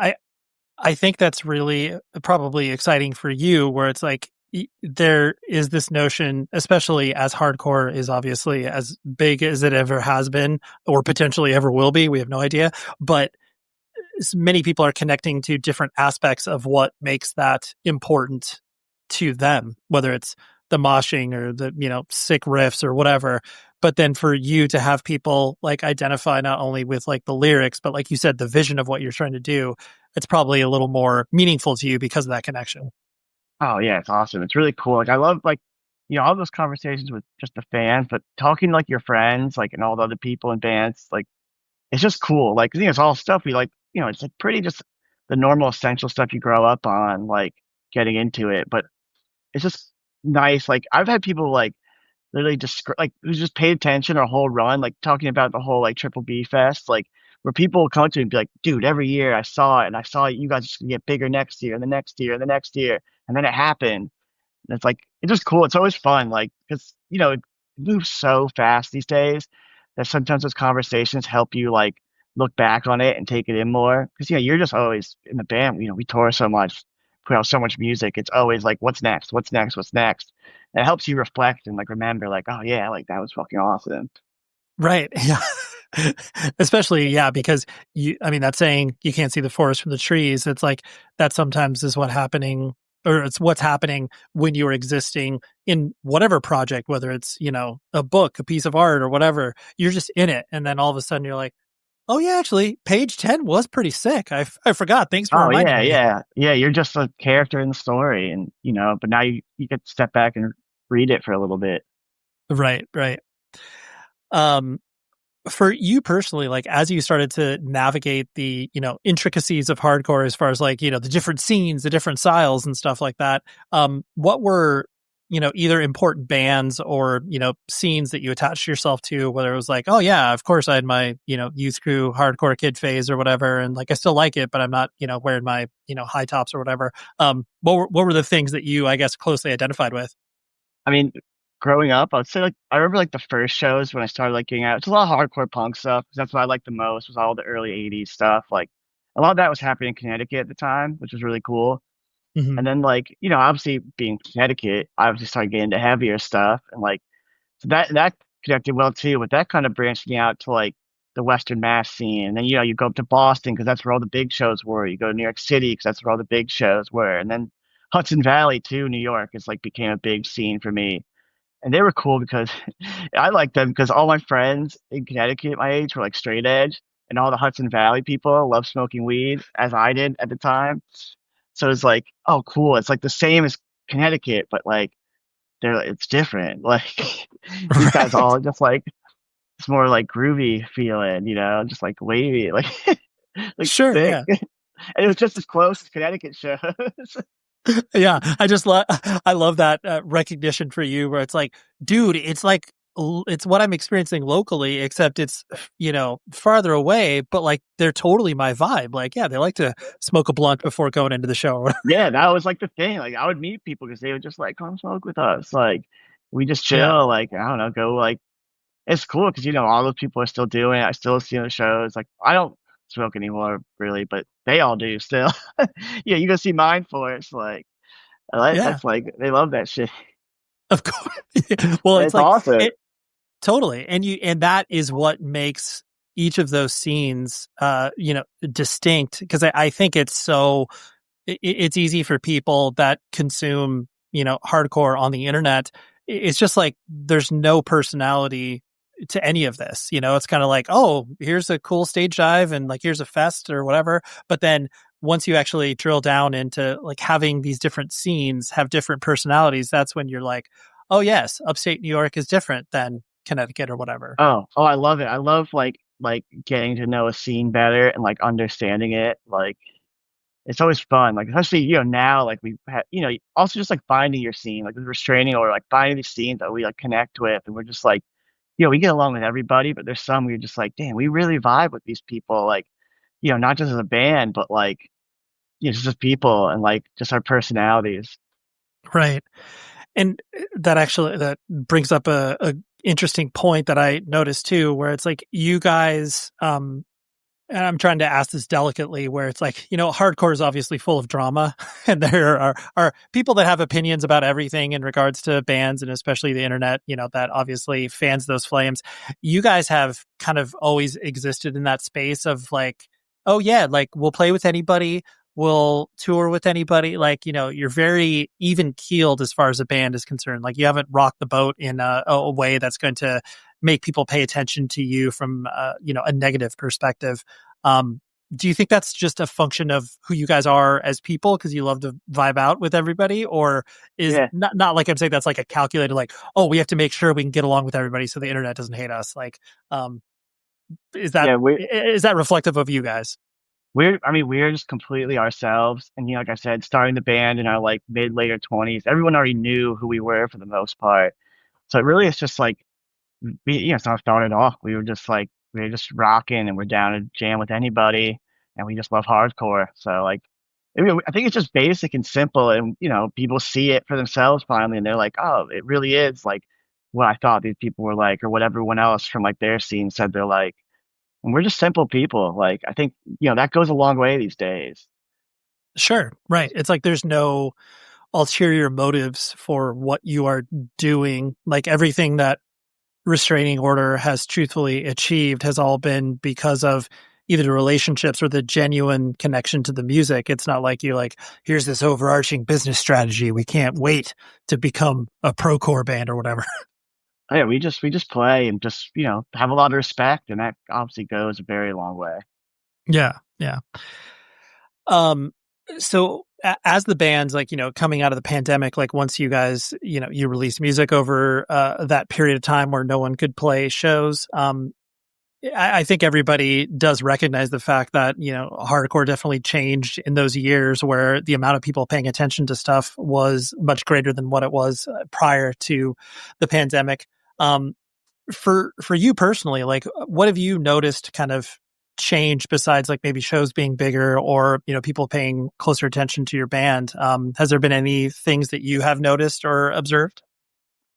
I think that's really probably exciting for you, where it's like there is this notion, especially as hardcore is obviously as big as it ever has been, or potentially ever will be. We have no idea, but many people are connecting to different aspects of what makes that important to them, whether it's the moshing or the, sick riffs or whatever. But then for you to have people like identify not only with like the lyrics, but like you said, the vision of what you're trying to do, it's probably a little more meaningful to you because of that connection. Oh yeah, it's awesome. It's really cool. Like I love like all those conversations with just the fans, but talking to, like your friends, like and all the other people in bands, like it's just cool. Like it's all stuff we like. It's like pretty just the normal essential stuff you grow up on, like getting into it. But it's just nice. Like I've had people like literally just like who just paid attention our whole run, like talking about the whole like Triple B Fest, like where people will come to me and be like, dude, every year I saw it and I saw you guys just get bigger next year and the next year and the next year. And then it happened. And it's like, it's just cool. It's always fun. Like, because, it moves so fast these days that sometimes those conversations help you like look back on it and take it in more. Because, you're just always in the band, we tour so much, put out so much music. It's always like, what's next? What's next? What's next? And it helps you reflect and like remember, like, oh yeah, like that was fucking awesome. Right. Yeah. Especially, yeah, because that saying you can't see the forest from the trees. It's like that sometimes is it's what's happening when you're existing in whatever project, whether it's, a book, a piece of art or whatever, you're just in it. And then all of a sudden you're like, oh yeah, actually page 10 was pretty sick. I forgot. Thanks for Oh reminding yeah, me. yeah, yeah. You're just a character in the story, and but now you get to step back and read it for a little bit. Right. Right. Um, for you personally, like as you started to navigate the, intricacies of hardcore as far as like, the different scenes, the different styles and stuff like that, what were, either important bands or, scenes that you attached yourself to, whether it was like, oh yeah, of course I had my, youth crew hardcore kid phase or whatever. And like, I still like it, but I'm not, wearing my, high tops or whatever. What were the things that you, I guess, closely identified with? I mean, growing up, I would say like I remember like the first shows when I started like getting out. It's a lot of hardcore punk stuff 'cause that's what I liked the most was all the early '80s stuff. Like a lot of that was happening in Connecticut at the time, which was really cool. Hmm. And then like obviously being Connecticut, I obviously started getting into heavier stuff and like so that connected well too. But that kind of branched me out to like the Western Mass scene. And then you go up to Boston because that's where all the big shows were. You go to New York City because that's where all the big shows were. And then Hudson Valley too, New York is like became a big scene for me and they were cool because I liked them because all my friends in Connecticut my age were like straight edge, and all the Hudson Valley people love smoking weed as I did at the time. So it's like, oh, cool. It's like the same as Connecticut, but like it's different. Like these guys Right. all just like it's more like groovy feeling, just like wavy, like like Sure, sick. yeah. And it was just as close as Connecticut shows. Yeah, I just love I love that recognition for you where it's like, dude, it's like it's what I'm experiencing locally, except it's farther away, but like they're totally my vibe. Like, yeah, they like to smoke a blunt before going into the show. Or whatever. Yeah, that was like the thing. Like I would meet people because they would just like come smoke with us. Like we just Yeah, chill. Like I don't know, go like it's cool because all those people are still doing it. I still see the shows. Like I don't smoke anymore really, but they all do still. Yeah, you go see Mind Force. Like yeah, that's like they love that shit. of course. Well, it's It's like awesome. it totally, and that is what makes each of those scenes, distinct because I think it's so it's easy for people that consume, hardcore on the internet. It's just like there's no personality to any of this. It's kind of like, oh, here's a cool stage dive and like here's a fest or whatever. But then once you actually drill down into like having these different scenes have different personalities, that's when you're like, oh yes, upstate New York is different than Connecticut or whatever. Oh, I love it. I love like getting to know a scene better and like understanding it. Like it's always fun. Like especially now like we have also just like finding your scene like the restraining order like finding these scenes that we like connect with and we're just like we get along with everybody but there's some we're just like damn we really vibe with these people like not just as a band but like just as people and like just our personalities. Right. And that brings up a interesting point that I noticed too, where it's like you guys, and I'm trying to ask this delicately, where it's like, hardcore is obviously full of drama, and there are people that have opinions about everything in regards to bands, and especially the internet, that obviously fans those flames. You guys have kind of always existed in that space of like, oh yeah, like we'll play with anybody, we'll tour with anybody. Like, you're very even keeled as far as a band is concerned. Like you haven't rocked the boat in a way that's going to make people pay attention to you from a negative perspective. Do you think that's just a function of who you guys are as people because you love to vibe out with everybody, or is Yeah, not like I'm saying that's like a calculated like, oh, we have to make sure we can get along with everybody so the internet doesn't hate us? Like, is that yeah, is that reflective of you guys? I mean we're just completely ourselves and like I said starting the band in our like mid later 20s everyone already knew who we were for the most part so it really is just like it's not thought at all. We were just rocking and we're down to jam with anybody and we just love hardcore. So like I think it's just basic and simple and people see it for themselves finally and they're like, oh, it really is like what I thought these people were like or what everyone else from like their scene said they're like. And we're just simple people. Like I think, that goes a long way these days. Sure, right. It's like there's no ulterior motives for what you are doing. Like everything that Restraining Order has truthfully achieved has all been because of either the relationships or the genuine connection to the music. It's not like you like, here's this overarching business strategy. We can't wait to become a procore band or whatever. Oh, yeah, we just play and just, have a lot of respect and that obviously goes a very long way. Yeah. Yeah. Um, so as the band's like, coming out of the pandemic, like once you guys, you released music over that period of time where no one could play shows, I think everybody does recognize the fact that, hardcore definitely changed in those years where the amount of people paying attention to stuff was much greater than what it was prior to the pandemic. Um, for you personally, like what have you noticed kind of change besides like maybe shows being bigger or, people paying closer attention to your band? Has there been any things that you have noticed or observed?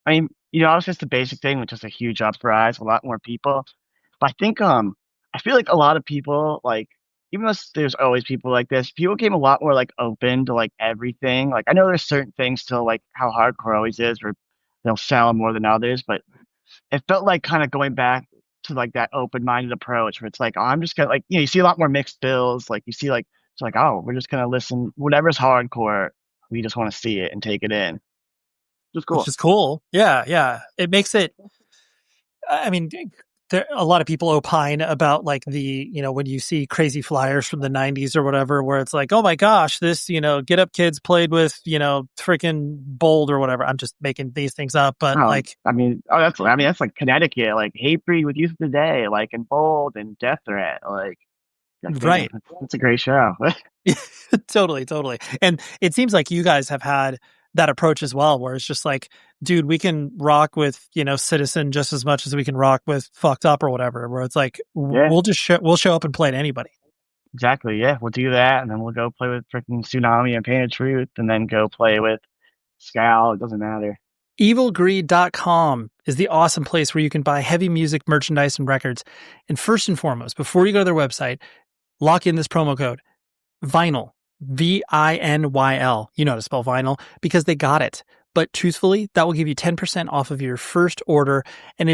I mean, it's just the basic thing, which is a huge uprise, a lot more people. But I think I feel like a lot of people like even though there's always people like this, people became a lot more like open to like everything. Like I know there's certain things still like how hardcore always is, where they'll sell more than others, but it felt like kind of going back to like that open-minded approach where it's like, oh, I'm just gonna like you see a lot more mixed bills. Like you see like it's like, oh, we're just gonna listen whatever's hardcore, we just want to see it and take it in. Just Which cool. is cool. Yeah. Yeah. It makes it, I mean, a lot of people opine about like the, when you see crazy flyers from the 90s or whatever, where it's like, oh my gosh, this, Get Up Kids played with, freaking Bold or whatever. I'm just making these things up, but like, that's like Connecticut, like Hatebreed with Youth of the Day, like and Bold and Death Threat, like goddamn, right. that's a great show. Totally, totally. And it seems like you guys have had that approach as well, where it's just like, dude, we can rock with, Citizen just as much as we can rock with Fucked Up or whatever, where it's like, Yeah, we'll show up and play to anybody. exactly. Yeah, we'll do that, and then we'll go play with freaking Tsunami and Painted Truth, and then go play with Scowl. It doesn't matter. Evilgreed.com is the awesome place where you can buy heavy music merchandise and records. And first and foremost, before you go to their website, lock in this promo code VINYL, VINYL. You know how to spell vinyl because they got it. But truthfully, that will give you 10% off of your first order. And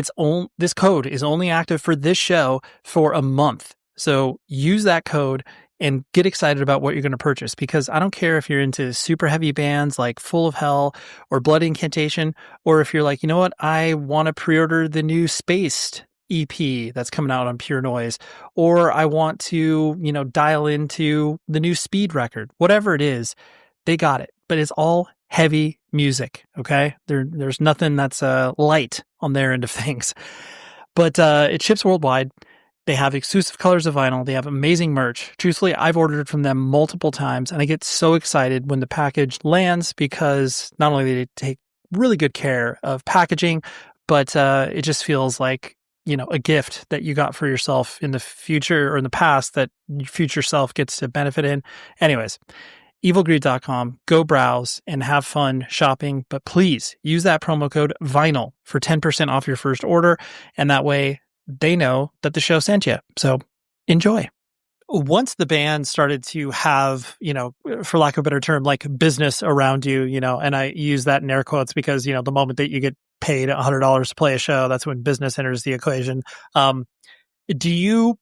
this code is only active for this show for a month. So use that code and get excited about what you're going to purchase, because I don't care if you're into super heavy bands like Full of Hell or Blood Incantation, or if you're like, you know what, I want to pre-order the new Spaced EP that's coming out on Pure Noise, or I want to, dial into the new Speed record, whatever it is, they got it. But it's all heavy music, okay? There's nothing that's light on their end of things. But it ships worldwide. They have exclusive colors of vinyl. They have amazing merch. Truthfully, I've ordered from them multiple times, and I get so excited when the package lands, because not only do they take really good care of packaging, but it just feels like, a gift that you got for yourself in the future or in the past that your future self gets to benefit in. Anyways, evilgreed.com, go browse and have fun shopping, but please use that promo code VINYL for 10% off your first order, and that way they know that the show sent you. So enjoy. Once the band started to have, for lack of a better term, like business around you, and I use that in air quotes because, the moment that you get paid $100 to play a show, that's when business enters the equation. Do you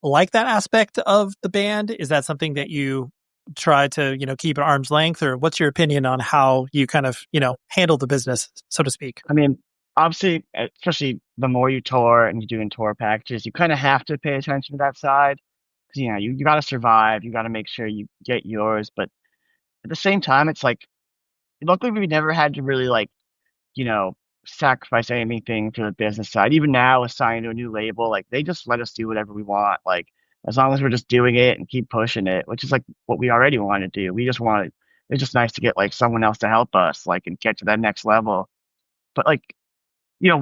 like that aspect of the band? Is that something that you try to, keep at arm's length, or what's your opinion on how you kind of, handle the business, so to speak? I mean, obviously, especially the more you tour and you're doing tour packages, you kind of have to pay attention to that side, because you got to survive. You got to make sure you get yours, but at the same time, it's like, luckily we never had to really like, you know, sacrifice anything for the business side. Even now, assigned to a new label, like they just let us do whatever we want. Like as long as we're just doing it and keep pushing it, which is like what we already wanted to do. We just wanted. It's just nice to get like someone else to help us, like, and get to that next level. But like, I don't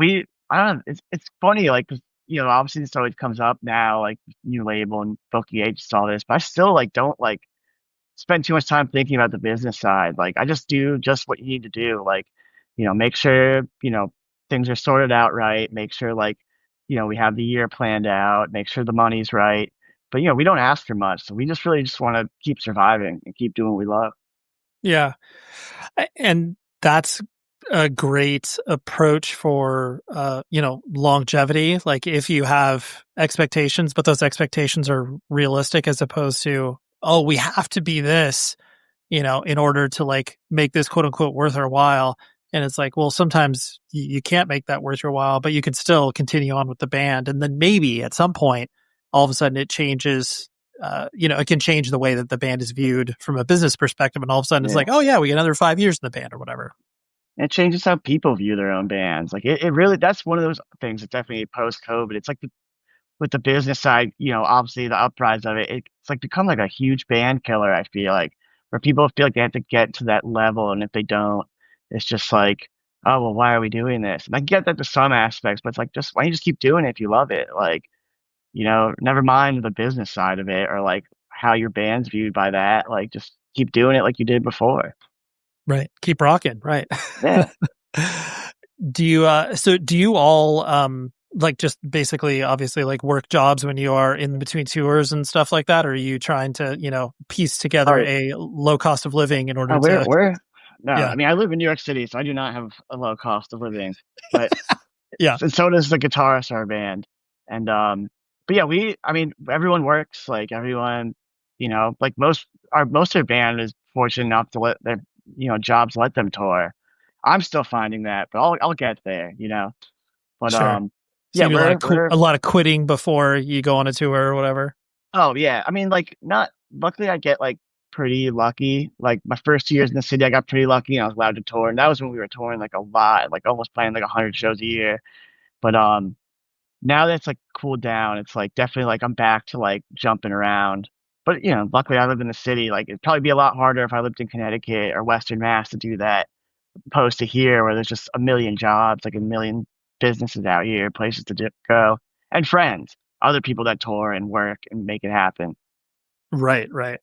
know. It's funny, like, 'cause, obviously this always comes up now, like new label and booking agents, all this. But I still like don't like spend too much time thinking about the business side. Like I just do just what you need to do. Like, make sure, things are sorted out right. Make sure like, we have the year planned out, make sure the money's right. But we don't ask for much. So we just really just want to keep surviving and keep doing what we love. Yeah. And that's a great approach for, longevity. Like if you have expectations, but those expectations are realistic, as opposed to, oh, we have to be this, in order to like make this quote unquote worth our while. And it's like, well, sometimes you can't make that worth your while, but you can still continue on with the band. And then maybe at some point, all of a sudden it changes, it can change the way that the band is viewed from a business perspective. And all of a sudden it's like, oh yeah, we get another 5 years in the band or whatever. And it changes how people view their own bands. Like it really, that's one of those things that definitely post COVID. It's like with the business side, obviously the uprise of it, it's like become like a huge band killer. I feel like, where people feel like they have to get to that level. And if they don't, it's just like, oh, well, why are we doing this? And I get that to some aspects, but it's like, just why don't you just keep doing it if you love it? Like, never mind the business side of it, or like how your band's viewed by that. Like, just keep doing it like you did before. Right. Keep rocking. Right. Yeah. Do you all, like just basically obviously like work jobs when you are in between tours and stuff like that? Or are you trying to, piece together a low cost of living in order to... No, Yeah. I mean, I live in New York City, so I do not have a low cost of living, but Yeah. and so does the guitarist of our band. And, but yeah, everyone works, like everyone, like most of their band is fortunate enough to let their, jobs let them tour. I'm still finding that, but I'll get there, but, Sure. So Yeah, you do we're a lot of quitting before you go on a tour or whatever. oh yeah. I mean, like not luckily I get like pretty lucky. Like my first 2 years in the city, I got pretty lucky and I was allowed to tour. And that was when we were touring like a lot, like almost playing like 100 shows a year. But now that it's like cooled down, it's like definitely like I'm back to like jumping around. But luckily I live in the city. Like it'd probably be a lot harder if I lived in Connecticut or Western Mass to do that, opposed to here where there's just a million jobs, like a million businesses out here, places to go, and friends, other people that tour and work and make it happen. Right, right.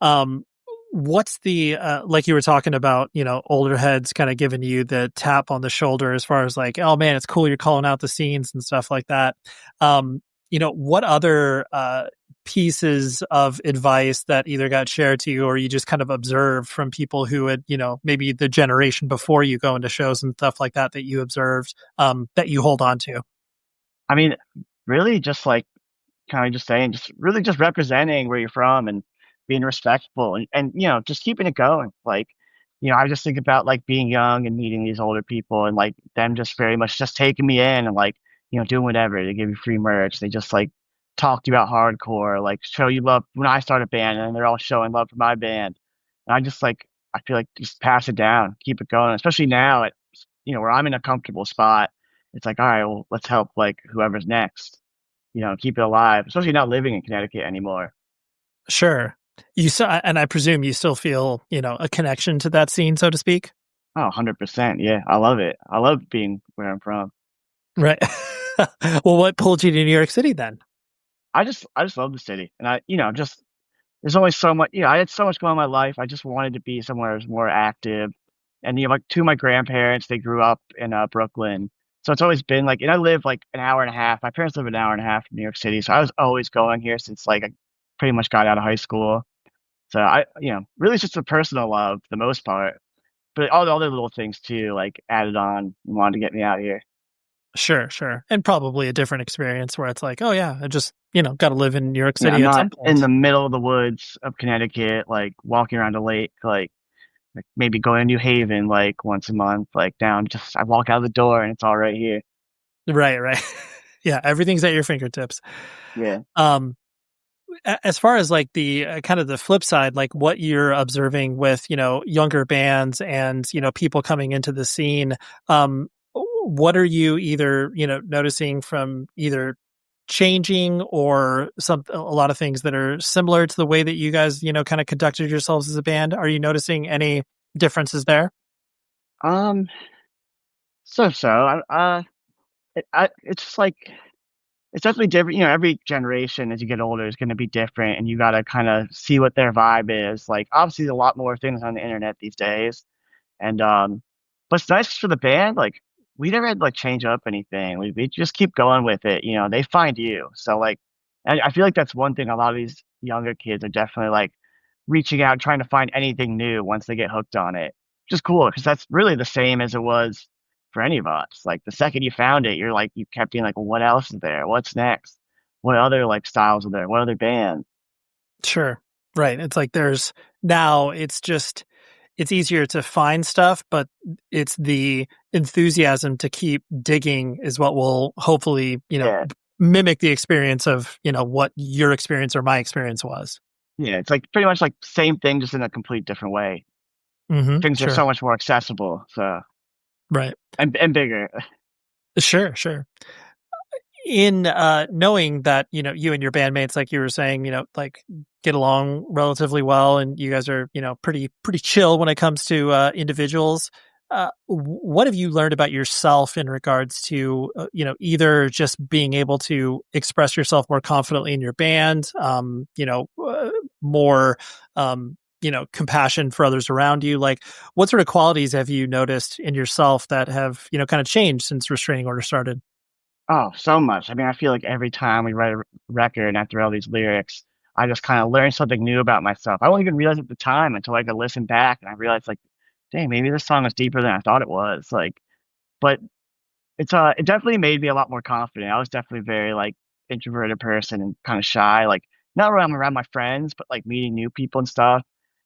Um, what's the like you were talking about, older heads kind of giving you the tap on the shoulder as far as like, oh man, it's cool you're calling out the scenes and stuff like that. What other pieces of advice that either got shared to you or you just kind of observed from people who had, maybe the generation before you go into shows and stuff like that that you observed that you hold on to? I mean, really just like kind of just saying, just really just representing where you're from and being respectful and just keeping it going. Like, I just think about like being young and meeting these older people and like them just very much just taking me in and like, doing whatever. They give you free merch. They just like talk to you about hardcore, like show you love when I start a band and they're all showing love for my band. And I just like, I feel like just pass it down, keep it going, especially now at, where I'm in a comfortable spot. It's like, all right, well, let's help like whoever's next, keep it alive, especially not living in Connecticut anymore. Sure. You saw, and I presume you still feel, a connection to that scene, so to speak. Oh, 100%. Yeah, I love it. I love being where I'm from. Right. Well, what pulled you to New York City then? I just love the city. And just there's only so much, I had so much going on in my life. I just wanted to be somewhere that was more active. And like two of my grandparents, they grew up in Brooklyn. So it's always been like, and I live like an hour and a half. My parents live an hour and a half from New York City. So I was always going here since like I pretty much got out of high school. So really it's just a personal love for the most part. But all the other little things too, like added on and wanted to get me out here. Sure, sure. And probably a different experience where it's like, oh yeah, I just, got to live in New York Yeah, City I'm at some not in point. the middle of the woods of Connecticut, like walking around a lake, like maybe going to New Haven like once a month, like down. Just I walk out the door and it's all right here. Right, right. Yeah, everything's at your fingertips. Yeah. Um, as far as like the kind of the flip side, like what you're observing with, younger bands and, people coming into the scene, what are you either, noticing from either changing or a lot of things that are similar to the way that you guys, kind of conducted yourselves as a band? Are you noticing any differences there? Um. So. It's just like it's definitely different. Every generation as you get older is going to be different, and you got to kind of see what their vibe is. Like obviously, there's a lot more things on the internet these days. And but it's nice for the band. Like we never had to like change up anything. We just keep going with it. They find you. So like, and I feel like that's one thing. A lot of these younger kids are definitely like reaching out, trying to find anything new once they get hooked on it. Which is cool because that's really the same as it was for any of us. Like the second you found it, you're like you kept being like, well, what else is there? What's next? What other like styles are there? What other bands? Sure. Right. It's like there's now it's easier to find stuff, but it's the enthusiasm to keep digging is what will hopefully, Yeah. mimic the experience of, what your experience or my experience was. Yeah, it's like pretty much like same thing, just in a complete different way. Things are Sure. so much more accessible, so Right. and bigger. Sure. Sure. In knowing that you and your bandmates, like you were saying, like get along relatively well and you guys are pretty chill when it comes to individuals, what have you learned about yourself in regards to either just being able to express yourself more confidently in your band, more compassion for others around you? Like what sort of qualities have you noticed in yourself that have kind of changed since Restraining Order started? Oh, so much. I mean, I feel like every time we write a record and after all these lyrics, I just kind of learn something new about myself. I won't even realize at the time until I could listen back and I realized like, dang, maybe this song is deeper than I thought it was. Like, but it definitely made me a lot more confident. I was definitely very like introverted person and kind of shy, like not when I'm around my friends, but like meeting new people and stuff.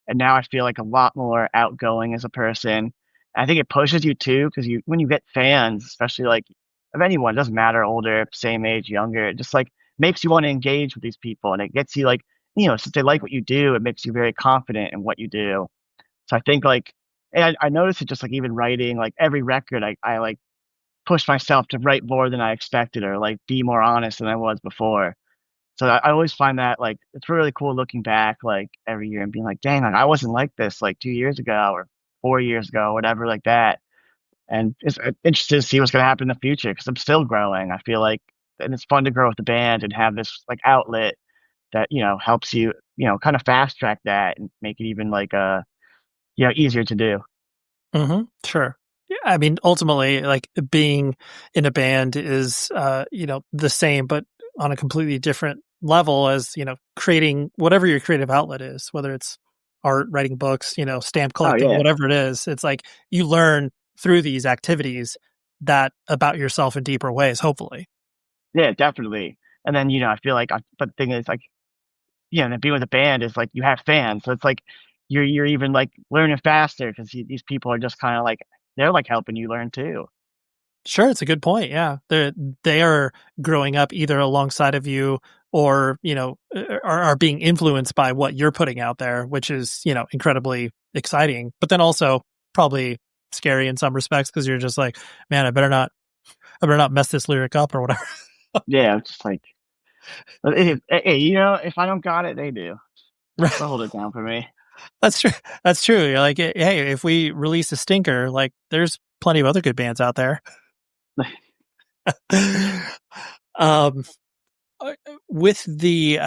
And now I feel like a lot more outgoing as a person. I think it pushes you too, because when you get fans, especially like of anyone, it doesn't matter, older, same age, younger, it just like makes you want to engage with these people, and it gets you like, since they like what you do, it makes you very confident in what you do. So I think like, and I noticed it just like even writing like every record, I like push myself to write more than I expected, or like be more honest than I was before. So I always find that like it's really cool looking back like every year and being like, dang, like I wasn't like this like 2 years ago or 4 years ago, whatever like that. And it's interesting to see what's going to happen in the future because I'm still growing. I feel like, and it's fun to grow with the band and have this like outlet that helps you kind of fast track that and make it even like easier to do. Sure. Yeah, I mean, ultimately, like being in a band is, the same, but on a completely different level as, creating whatever your creative outlet is, whether it's art, writing books, stamp Oh collecting, yeah, whatever it is. It's like you learn through these activities that about yourself in deeper ways, hopefully. yeah, definitely. And then I feel like, but the thing is like, and then being with a band is like you have fans, so it's like you're even like learning faster because these people are just kind of like they're like helping you learn too. Sure, it's a good point. Yeah, they are growing up either alongside of you or are being influenced by what you're putting out there, which is incredibly exciting. But then also probably scary in some respects because you're just like, man, I better not mess this lyric up or whatever. Yeah, it's just like, hey, if I don't got it, they do. They'll hold it down for me. That's true. That's true. You're like, hey, if we release a stinker, like there's plenty of other good bands out there. um, with the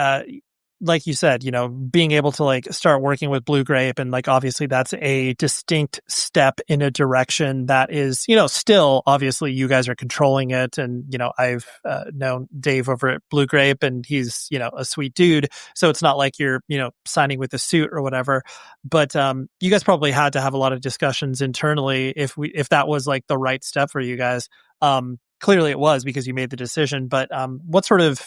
like you said, being able to like start working with Blue Grape, and like obviously that's a distinct step in a direction that is, still obviously you guys are controlling it, and I've known Dave over at Blue Grape, and he's a sweet dude, so it's not like you're signing with a suit or whatever. But you guys probably had to have a lot of discussions internally if that was like the right step for you guys. Clearly it was because you made the decision, but what sort of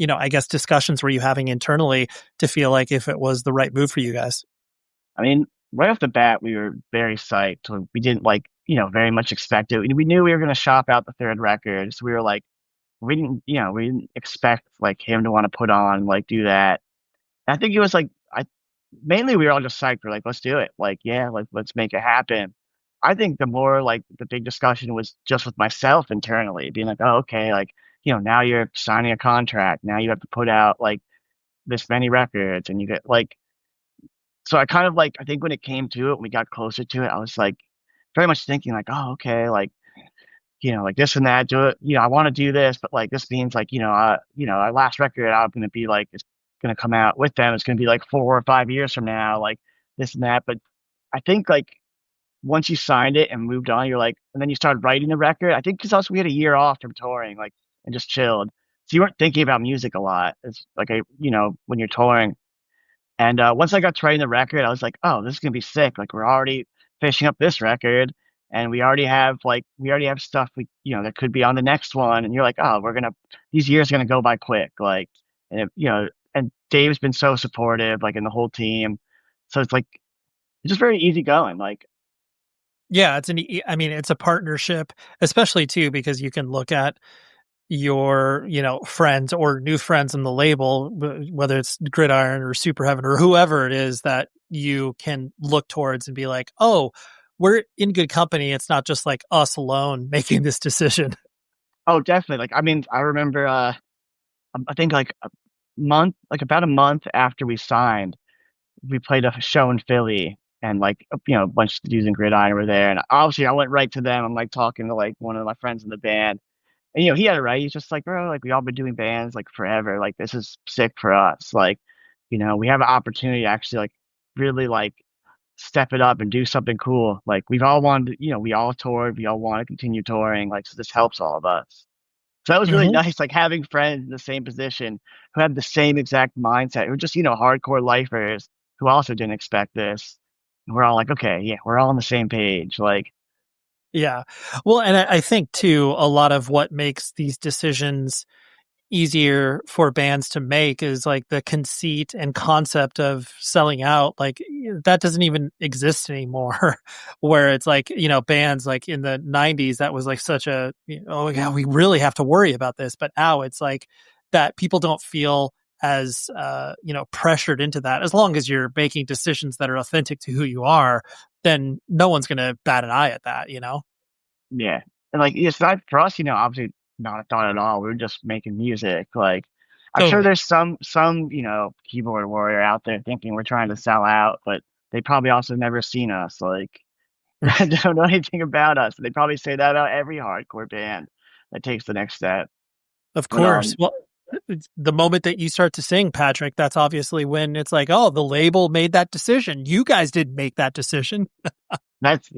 I guess discussions were you having internally to feel like if it was the right move for you guys? I mean, right off the bat, we were very psyched. We didn't like very much expect it. We knew we were going to shop out the third record, so we were like, we didn't expect like him to want to put on like do that. And I think it was like I mainly we were all just psyched. We're like, let's do it. Like, yeah, like let's make it happen. I think the more like the big discussion was just with myself internally, being like, oh, okay, like, now you're signing a contract. Now you have to put out like this many records and you get like, so I kind of like, I think when it came to it, when we got closer to it, I was like very much thinking like, oh, okay, like this and that, do it, I want to do this, but like this means like, our last record I'm going to be like, it's going to come out with them. It's going to be like 4 or 5 years from now, like this and that. But I think like once you signed it and moved on, you're like, and then you started writing the record. I think because also we had a year off from touring, like, and just chilled. So you weren't thinking about music a lot. It's like, when you're touring. And once I got to writing the record, I was like, oh, this is going to be sick. Like, we're already finishing up this record and we already have stuff that could be on the next one. And you're like, oh, these years are going to go by quick. Like, and Dave's been so supportive, like, in the whole team. So it's like, it's just very easy going. Like, Yeah, I mean, it's a partnership, especially too, because you can look at your, friends or new friends in the label, whether it's Gridiron or Super Heaven or whoever it is that you can look towards and be like, oh, we're in good company. It's not just like us alone making this decision. oh, definitely. Like, I mean, I remember, I think like about a month after we signed, we played a show in Philly and like, a bunch of dudes in Gridiron were there. And obviously I went right to them. I'm like talking to like one of my friends in the band. And he had it right. He's just like, bro, like we all been doing bands like forever. Like this is sick for us. Like, we have an opportunity to actually like really like step it up and do something cool. Like we've all wanted, we all toured, we all want to continue touring. Like, so this helps all of us. So that was really Hmm. nice, like having friends in the same position who had the same exact mindset, who were just, hardcore lifers who also didn't expect this. And we're all like, okay, yeah, we're all on the same page. Like, Yeah. Well, and I think too, a lot of what makes these decisions easier for bands to make is like the conceit and concept of selling out. Like that doesn't even exist anymore. Where it's like, bands like in the 90s, that was like such a, oh yeah, we really have to worry about this. But now it's like that people don't feel as, pressured into that. As long as you're making decisions that are authentic to who you are, then no one's going to bat an eye at that. Yeah. And like it's not for us, obviously not a thought at all. We're just making music. Like I'm sure Totally. there's some, keyboard warrior out there thinking we're trying to sell out, but they probably also never seen us. Like they don't know anything about us. They probably say that about every hardcore band that takes the next step. Of But course. Well, it's the moment that you start to sing, Patrick, that's obviously when it's like, oh, the label made that decision. You guys didn't make that decision. that's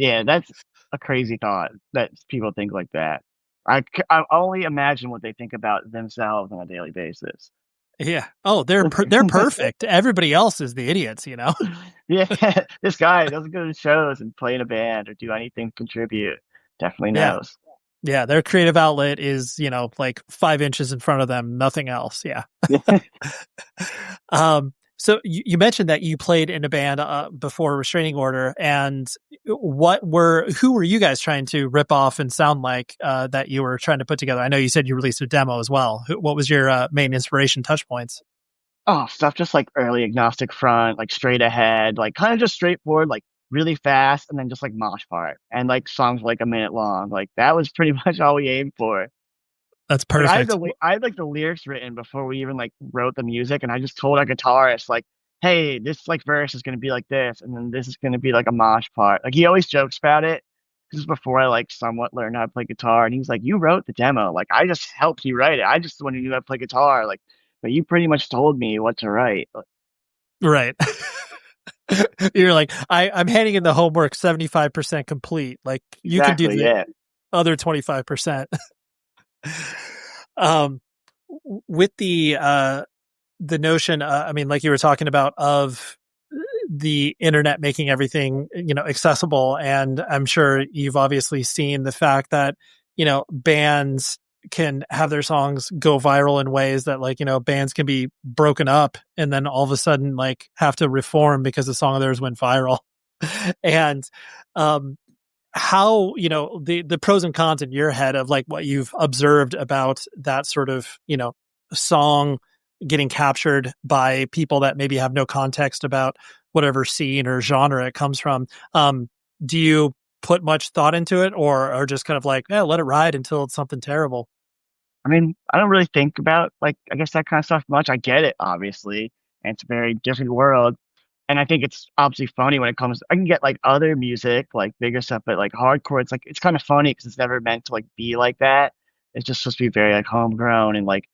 a crazy thought that people think like that. I only imagine what they think about themselves on a daily basis. Yeah. Oh, they're perfect. Everybody else is the idiots. Yeah, this guy doesn't go to shows and play in a band or do anything to contribute. Definitely Yeah. knows. Yeah. Their creative outlet is, like 5 inches in front of them, nothing else. Yeah. So you mentioned that you played in a band before Restraining Order, and who were you guys trying to rip off and sound like that you were trying to put together? I know you said you released a demo as well. What was your main inspiration touch points? Oh, stuff just like early agnostic front, like straight ahead, like kind of just straightforward, like really fast, and then just like mosh part and like songs like a minute long. Like that was pretty much all we aimed for. That's Like perfect. I had like the lyrics written before we even like wrote the music, and I just told our guitarist like, "Hey, this like verse is gonna be like this, and then this is gonna be like a mosh part." Like he always jokes about it. This is before I like somewhat learned how to play guitar, and he's like, "You wrote the demo. Like I just helped you write it. I just the one who knew how to play guitar. Like, but you pretty much told me what to write." Like, Right. You're like, I'm handing in the homework 75% complete. Like you can do exactly. the Yeah. other 25%. um, with the notion, I mean, like you were talking about, of the internet making everything, accessible. And I'm sure you've obviously seen the fact that, bands can have their songs go viral in ways that, like, bands can be broken up and then all of a sudden like have to reform because a song of theirs went viral. And, how, the pros and cons in your head of like what you've observed about that sort of, song getting captured by people that maybe have no context about whatever scene or genre it comes from. Do you put much thought into it, or just kind of like, yeah, let it ride until it's something terrible? I mean, I don't really think about like I guess that kind of stuff much. I get it, obviously, and it's a very different world. And I think it's obviously funny when it comes. I can get like other music, like bigger stuff, but like hardcore, it's like it's kind of funny because it's never meant to like be like that. It's just supposed to be very like homegrown and like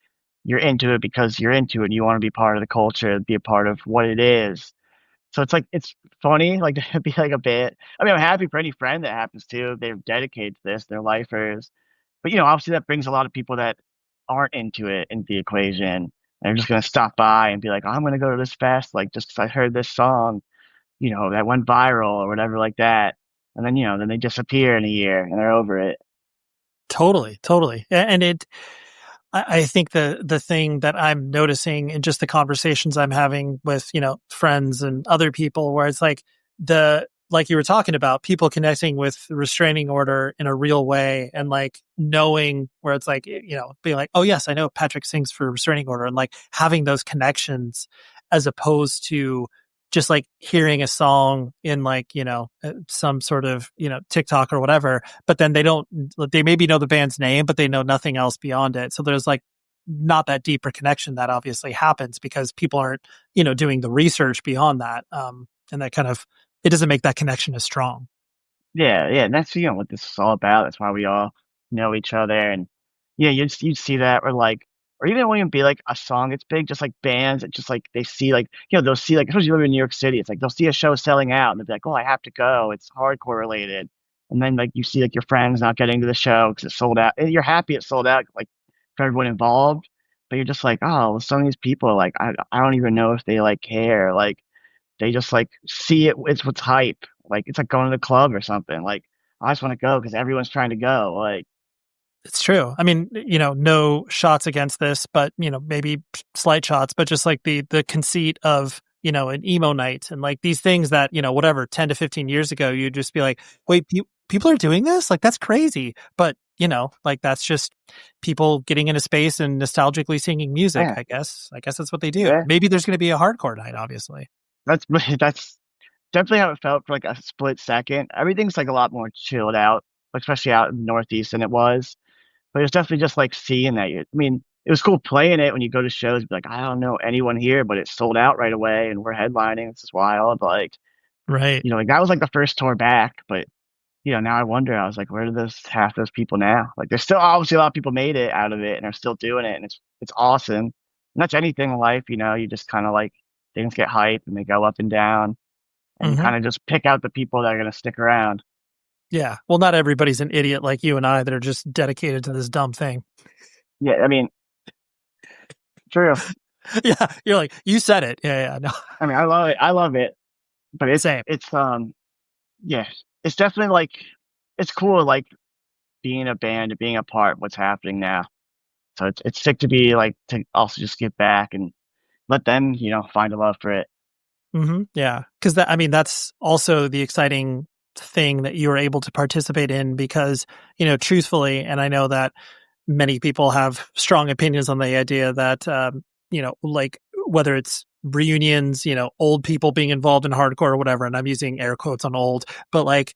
you're into it because you're into it. And you want to be part of the culture, be a part of what it is. So it's like it's funny, like to be like a bit. I mean, I'm happy for any friend that happens to. They're dedicated to this. They're lifers. But obviously that brings a lot of people that aren't into it into the equation. They're just gonna stop by and be like, "Oh, I'm gonna go to this fest, like just 'cause I heard this song, that went viral or whatever like that." And then then they disappear in a year and they're over it. Totally, totally. And I think the thing that I'm noticing in just the conversations I'm having with, friends and other people, where it's like like you were talking about, people connecting with Restraining Order in a real way, and like knowing where it's like, being like, oh yes, I know Patrick sings for Restraining Order, and like having those connections, as opposed to just like hearing a song in like, some sort of, TikTok or whatever, but then they maybe know the band's name, but they know nothing else beyond it. So there's like not that deeper connection that obviously happens because people aren't, doing the research beyond that. And that kind of, it doesn't make that connection as strong. Yeah, yeah, and that's what this is all about. That's why we all know each other, and yeah, you'd see that, or like, or even it won't even be like a song that's big, just like bands that just like they see like they'll see like especially you live in New York City, it's like they'll see a show selling out and they'll be like, oh, I have to go, it's hardcore related, and then like you see like your friends not getting to the show because it's sold out, and you're happy it's sold out like for everyone involved, but you're just like, oh, well, some of these people like I don't even know if they like care, like they just like see it. It's what's hype. Like it's like going to the club or something. Like I just want to go because everyone's trying to go. Like It's true. I mean, no shots against this, but maybe slight shots, but just like the conceit of, an emo night and like these things that, whatever, 10 to 15 years ago, you'd just be like, wait, people are doing this? Like, that's crazy. But, like that's just people getting in a space and nostalgically singing music, Yeah, I guess. I guess that's what they do. yeah. Maybe there's going to be a hardcore night, obviously. That's that's definitely how it felt for like a split second. Everything's like a lot more chilled out, especially out in the Northeast than it was. But it was definitely just like seeing that. I mean, it was cool playing it when you go to shows. Be like, I don't know anyone here, but it's sold out right away, and we're headlining. It's just wild. Like, Right. like that was like the first tour back. But now I wonder. I was like, where do those half those people now? Like, there's still obviously a lot of people made it out of it and are still doing it, and it's awesome. And that's anything in life. You just kind of like things get hype and they go up and down, and you Hmm. kind of just pick out the people that are gonna stick around. Yeah. Well, not everybody's an idiot like you and I that are just dedicated to this dumb thing. Yeah, I mean, true. Yeah. You're like, you said it. Yeah. No, I mean, I love it. I love it, but same. it's yeah, it's definitely like it's cool, like being a band and being a part of what's happening now. So it's sick to be like to also just get back and let them, find a love for it. Yeah. Cause that's also the exciting thing that you were able to participate in because, truthfully, and I know that many people have strong opinions on the idea that, like whether it's reunions, old people being involved in hardcore or whatever, and I'm using air quotes on old, but like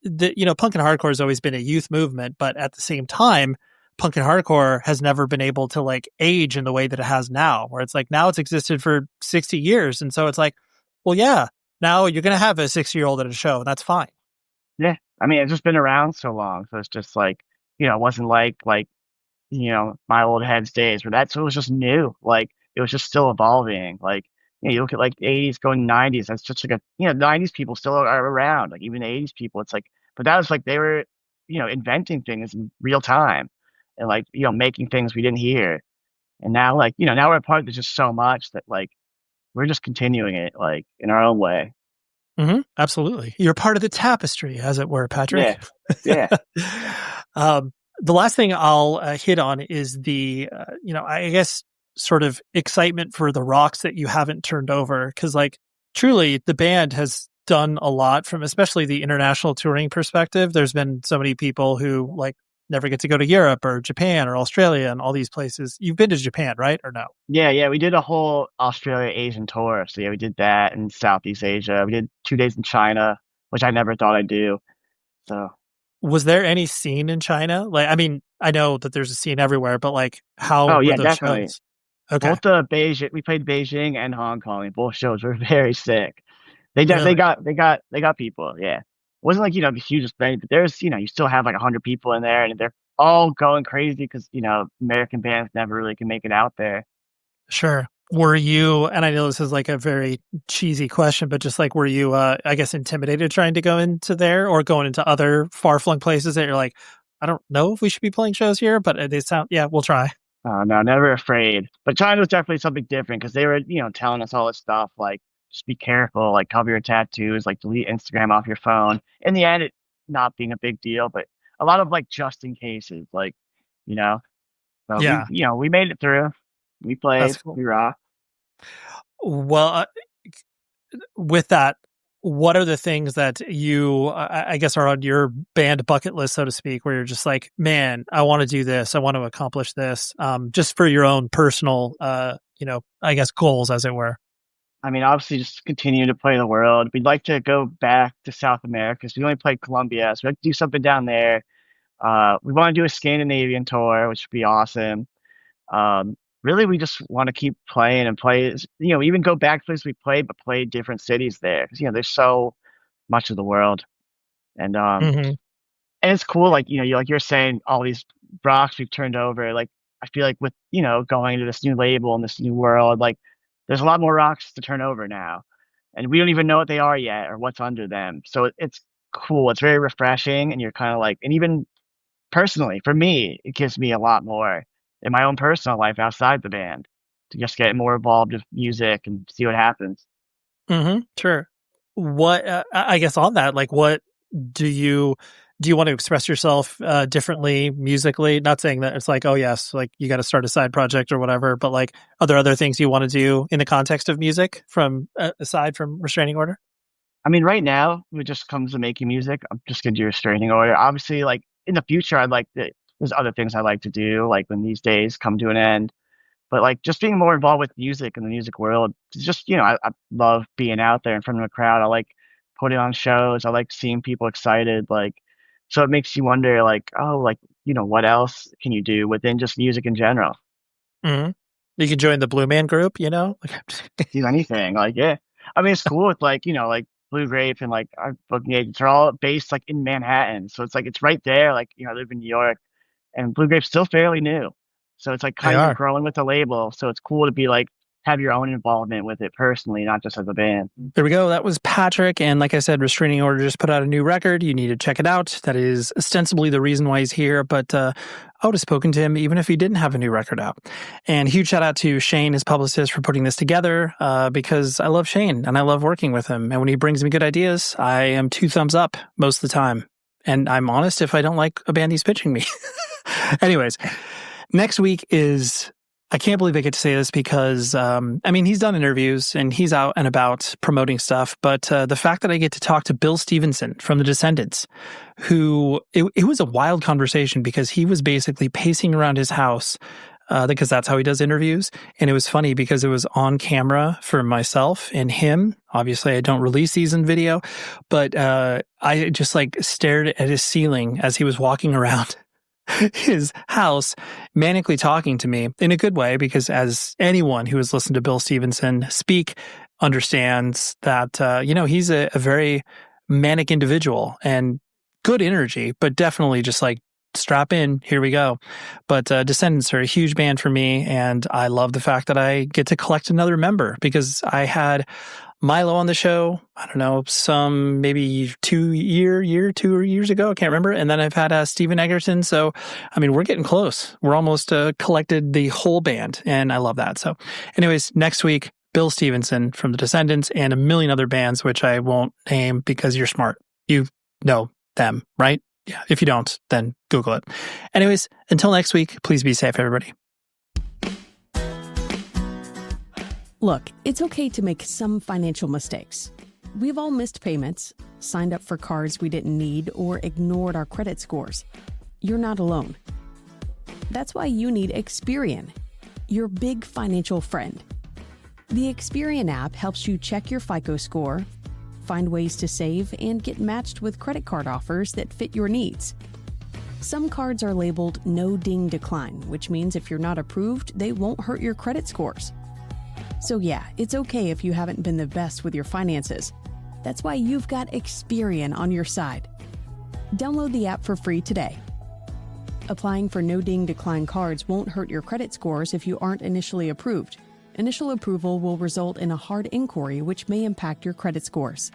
punk and hardcore has always been a youth movement, but at the same time, punk and hardcore has never been able to like age in the way that it has now, where it's like now it's existed for 60 years. And so it's like, well, yeah, now you're going to have a 60-year-old at a show. And that's fine. Yeah, I mean, it's just been around so long, so it's just like, it wasn't like my old heads days where it was just new. Like it was just still evolving. Like you look at like the 80s going 90s. That's just like 90s people still are around. Like even the 80s people. It's like, but that was like they were inventing things in real time and like making things we didn't hear. And now like now we're a part of just so much that like we're just continuing it like in our own way. Absolutely. You're part of the tapestry, as it were, Yeah, Patrick. yeah. The last thing I'll hit on is the, I guess, sort of excitement for the rocks that you haven't turned over. Because, like, truly, the band has done a lot from especially the international touring perspective. There's been so many people who, like, never get to go to Europe or Japan or Australia and all these places. You've been to Japan, right? Or no? Yeah, we did a whole Australia Asian tour. So yeah, we did that in Southeast Asia. We did 2 days in China, which I never thought I'd do. So Was there any scene in China? Like, I mean, I know that there's a scene everywhere, but like, how oh were yeah, those definitely. shows? Okay. Both the Beijing we played Beijing and Hong Kong, and both shows were very sick. They Really? got people, yeah. It wasn't like, the hugest thing, but there's you still have like 100 people in there and they're all going crazy because, American bands never really can make it out there. Sure. Were you, and I know this is like a very cheesy question, but just like, were you, I guess, intimidated trying to go into there or going into other far flung places that you're like, I don't know if we should be playing shows here, but they sound, yeah, we'll try. No, never afraid. But China was definitely something different because they were, telling us all this stuff like just be careful, like cover your tattoos, like delete Instagram off your phone. In the end, it not being a big deal, but a lot of like just in cases, like, you know. So Yeah, we made it through. We that's played, cool. we rocked. Well, with that, what are the things that you, I guess, are on your band bucket list, so to speak, where you're just like, man, I want to do this. I want to accomplish this, just for your own personal, I guess, goals, as it were. I mean, obviously, just continue to play the world. We'd like to go back to South America because we only played Colombia, so we'd like to do something down there. We want to do a Scandinavian tour, which would be awesome. Really, we just want to keep playing and play. Even go back to places we played, but play different cities there because there's so much of the world, and Hmm. it's cool. Like like you're saying, all these rocks we've turned over. Like I feel like with going to this new label and this new world, like there's a lot more rocks to turn over now, and we don't even know what they are yet or what's under them. So it's cool. It's very refreshing, and you're kind of like, and even personally, for me, it gives me a lot more in my own personal life outside the band to just get more involved with music and see what happens. Sure. What, I guess on that, like, what do you do you want to express yourself differently musically? Not saying that it's like, oh yes, like you got to start a side project or whatever, but like, are there other things you want to do in the context of music from aside from Restraining Order? I mean, right now, when it just comes to making music, I'm just gonna do Restraining Order. Obviously, like in the future, there's other things I like to do, like when these days come to an end. But like just being more involved with music and the music world, it's just I love being out there in front of a crowd. I like putting on shows. I like seeing people excited. Like, so it makes you wonder, like, oh, like what else can you do within just music in general? Mm-hmm. You can join the Blue Man Group, Do anything, like yeah. I mean, it's cool with like Blue Grape and like our booking agents are all based like in Manhattan, so it's like it's right there. Like I live in New York, and Blue Grape's still fairly new. So it's like They kind of are. growing with the label. So it's cool to be like have your own involvement with it personally, not just as a band. There we go. That was Patrick. And like I said, Restraining Order just put out a new record. You need to check it out. That is ostensibly the reason why he's here. But I would have spoken to him even if he didn't have a new record out. And huge shout out to Shane, his publicist, for putting this together because I love Shane and I love working with him. And when he brings me good ideas, I am 2 thumbs up most of the time. And I'm honest if I don't like a band he's pitching me. Anyways, next week is... I can't believe I get to say this because, he's done interviews and he's out and about promoting stuff. But the fact that I get to talk to Bill Stevenson from The Descendants, who it was a wild conversation because he was basically pacing around his house because that's how he does interviews. And it was funny because it was on camera for myself and him. Obviously, I don't release these in video, but I just like stared at his ceiling as he was walking around his house, manically talking to me in a good way, because as anyone who has listened to Bill Stevenson speak understands that, he's a very manic individual and good energy, but definitely just like strap in, here we go. But Descendants are a huge band for me, and I love the fact that I get to collect another member because I had Milo on the show, I don't know, some maybe 2 years ago. I can't remember. And then I've had Stephen Egerton. So, we're getting close. We're almost collected the whole band, and I love that. So anyways, next week, Bill Stevenson from The Descendants and a million other bands, which I won't name because you're smart. You know them, right? Yeah. If you don't, then Google it. Anyways, until next week, please be safe, everybody. Look, it's okay to make some financial mistakes. We've all missed payments, signed up for cards we didn't need, or ignored our credit scores. You're not alone. That's why you need Experian, your big financial friend. The Experian app helps you check your FICO score, find ways to save, and get matched with credit card offers that fit your needs. Some cards are labeled no ding decline, which means if you're not approved, they won't hurt your credit scores. So yeah, it's okay if you haven't been the best with your finances. That's why you've got Experian on your side. Download the app for free today. Applying for no ding decline cards won't hurt your credit scores if you aren't initially approved. Initial approval will result in a hard inquiry which may impact your credit scores.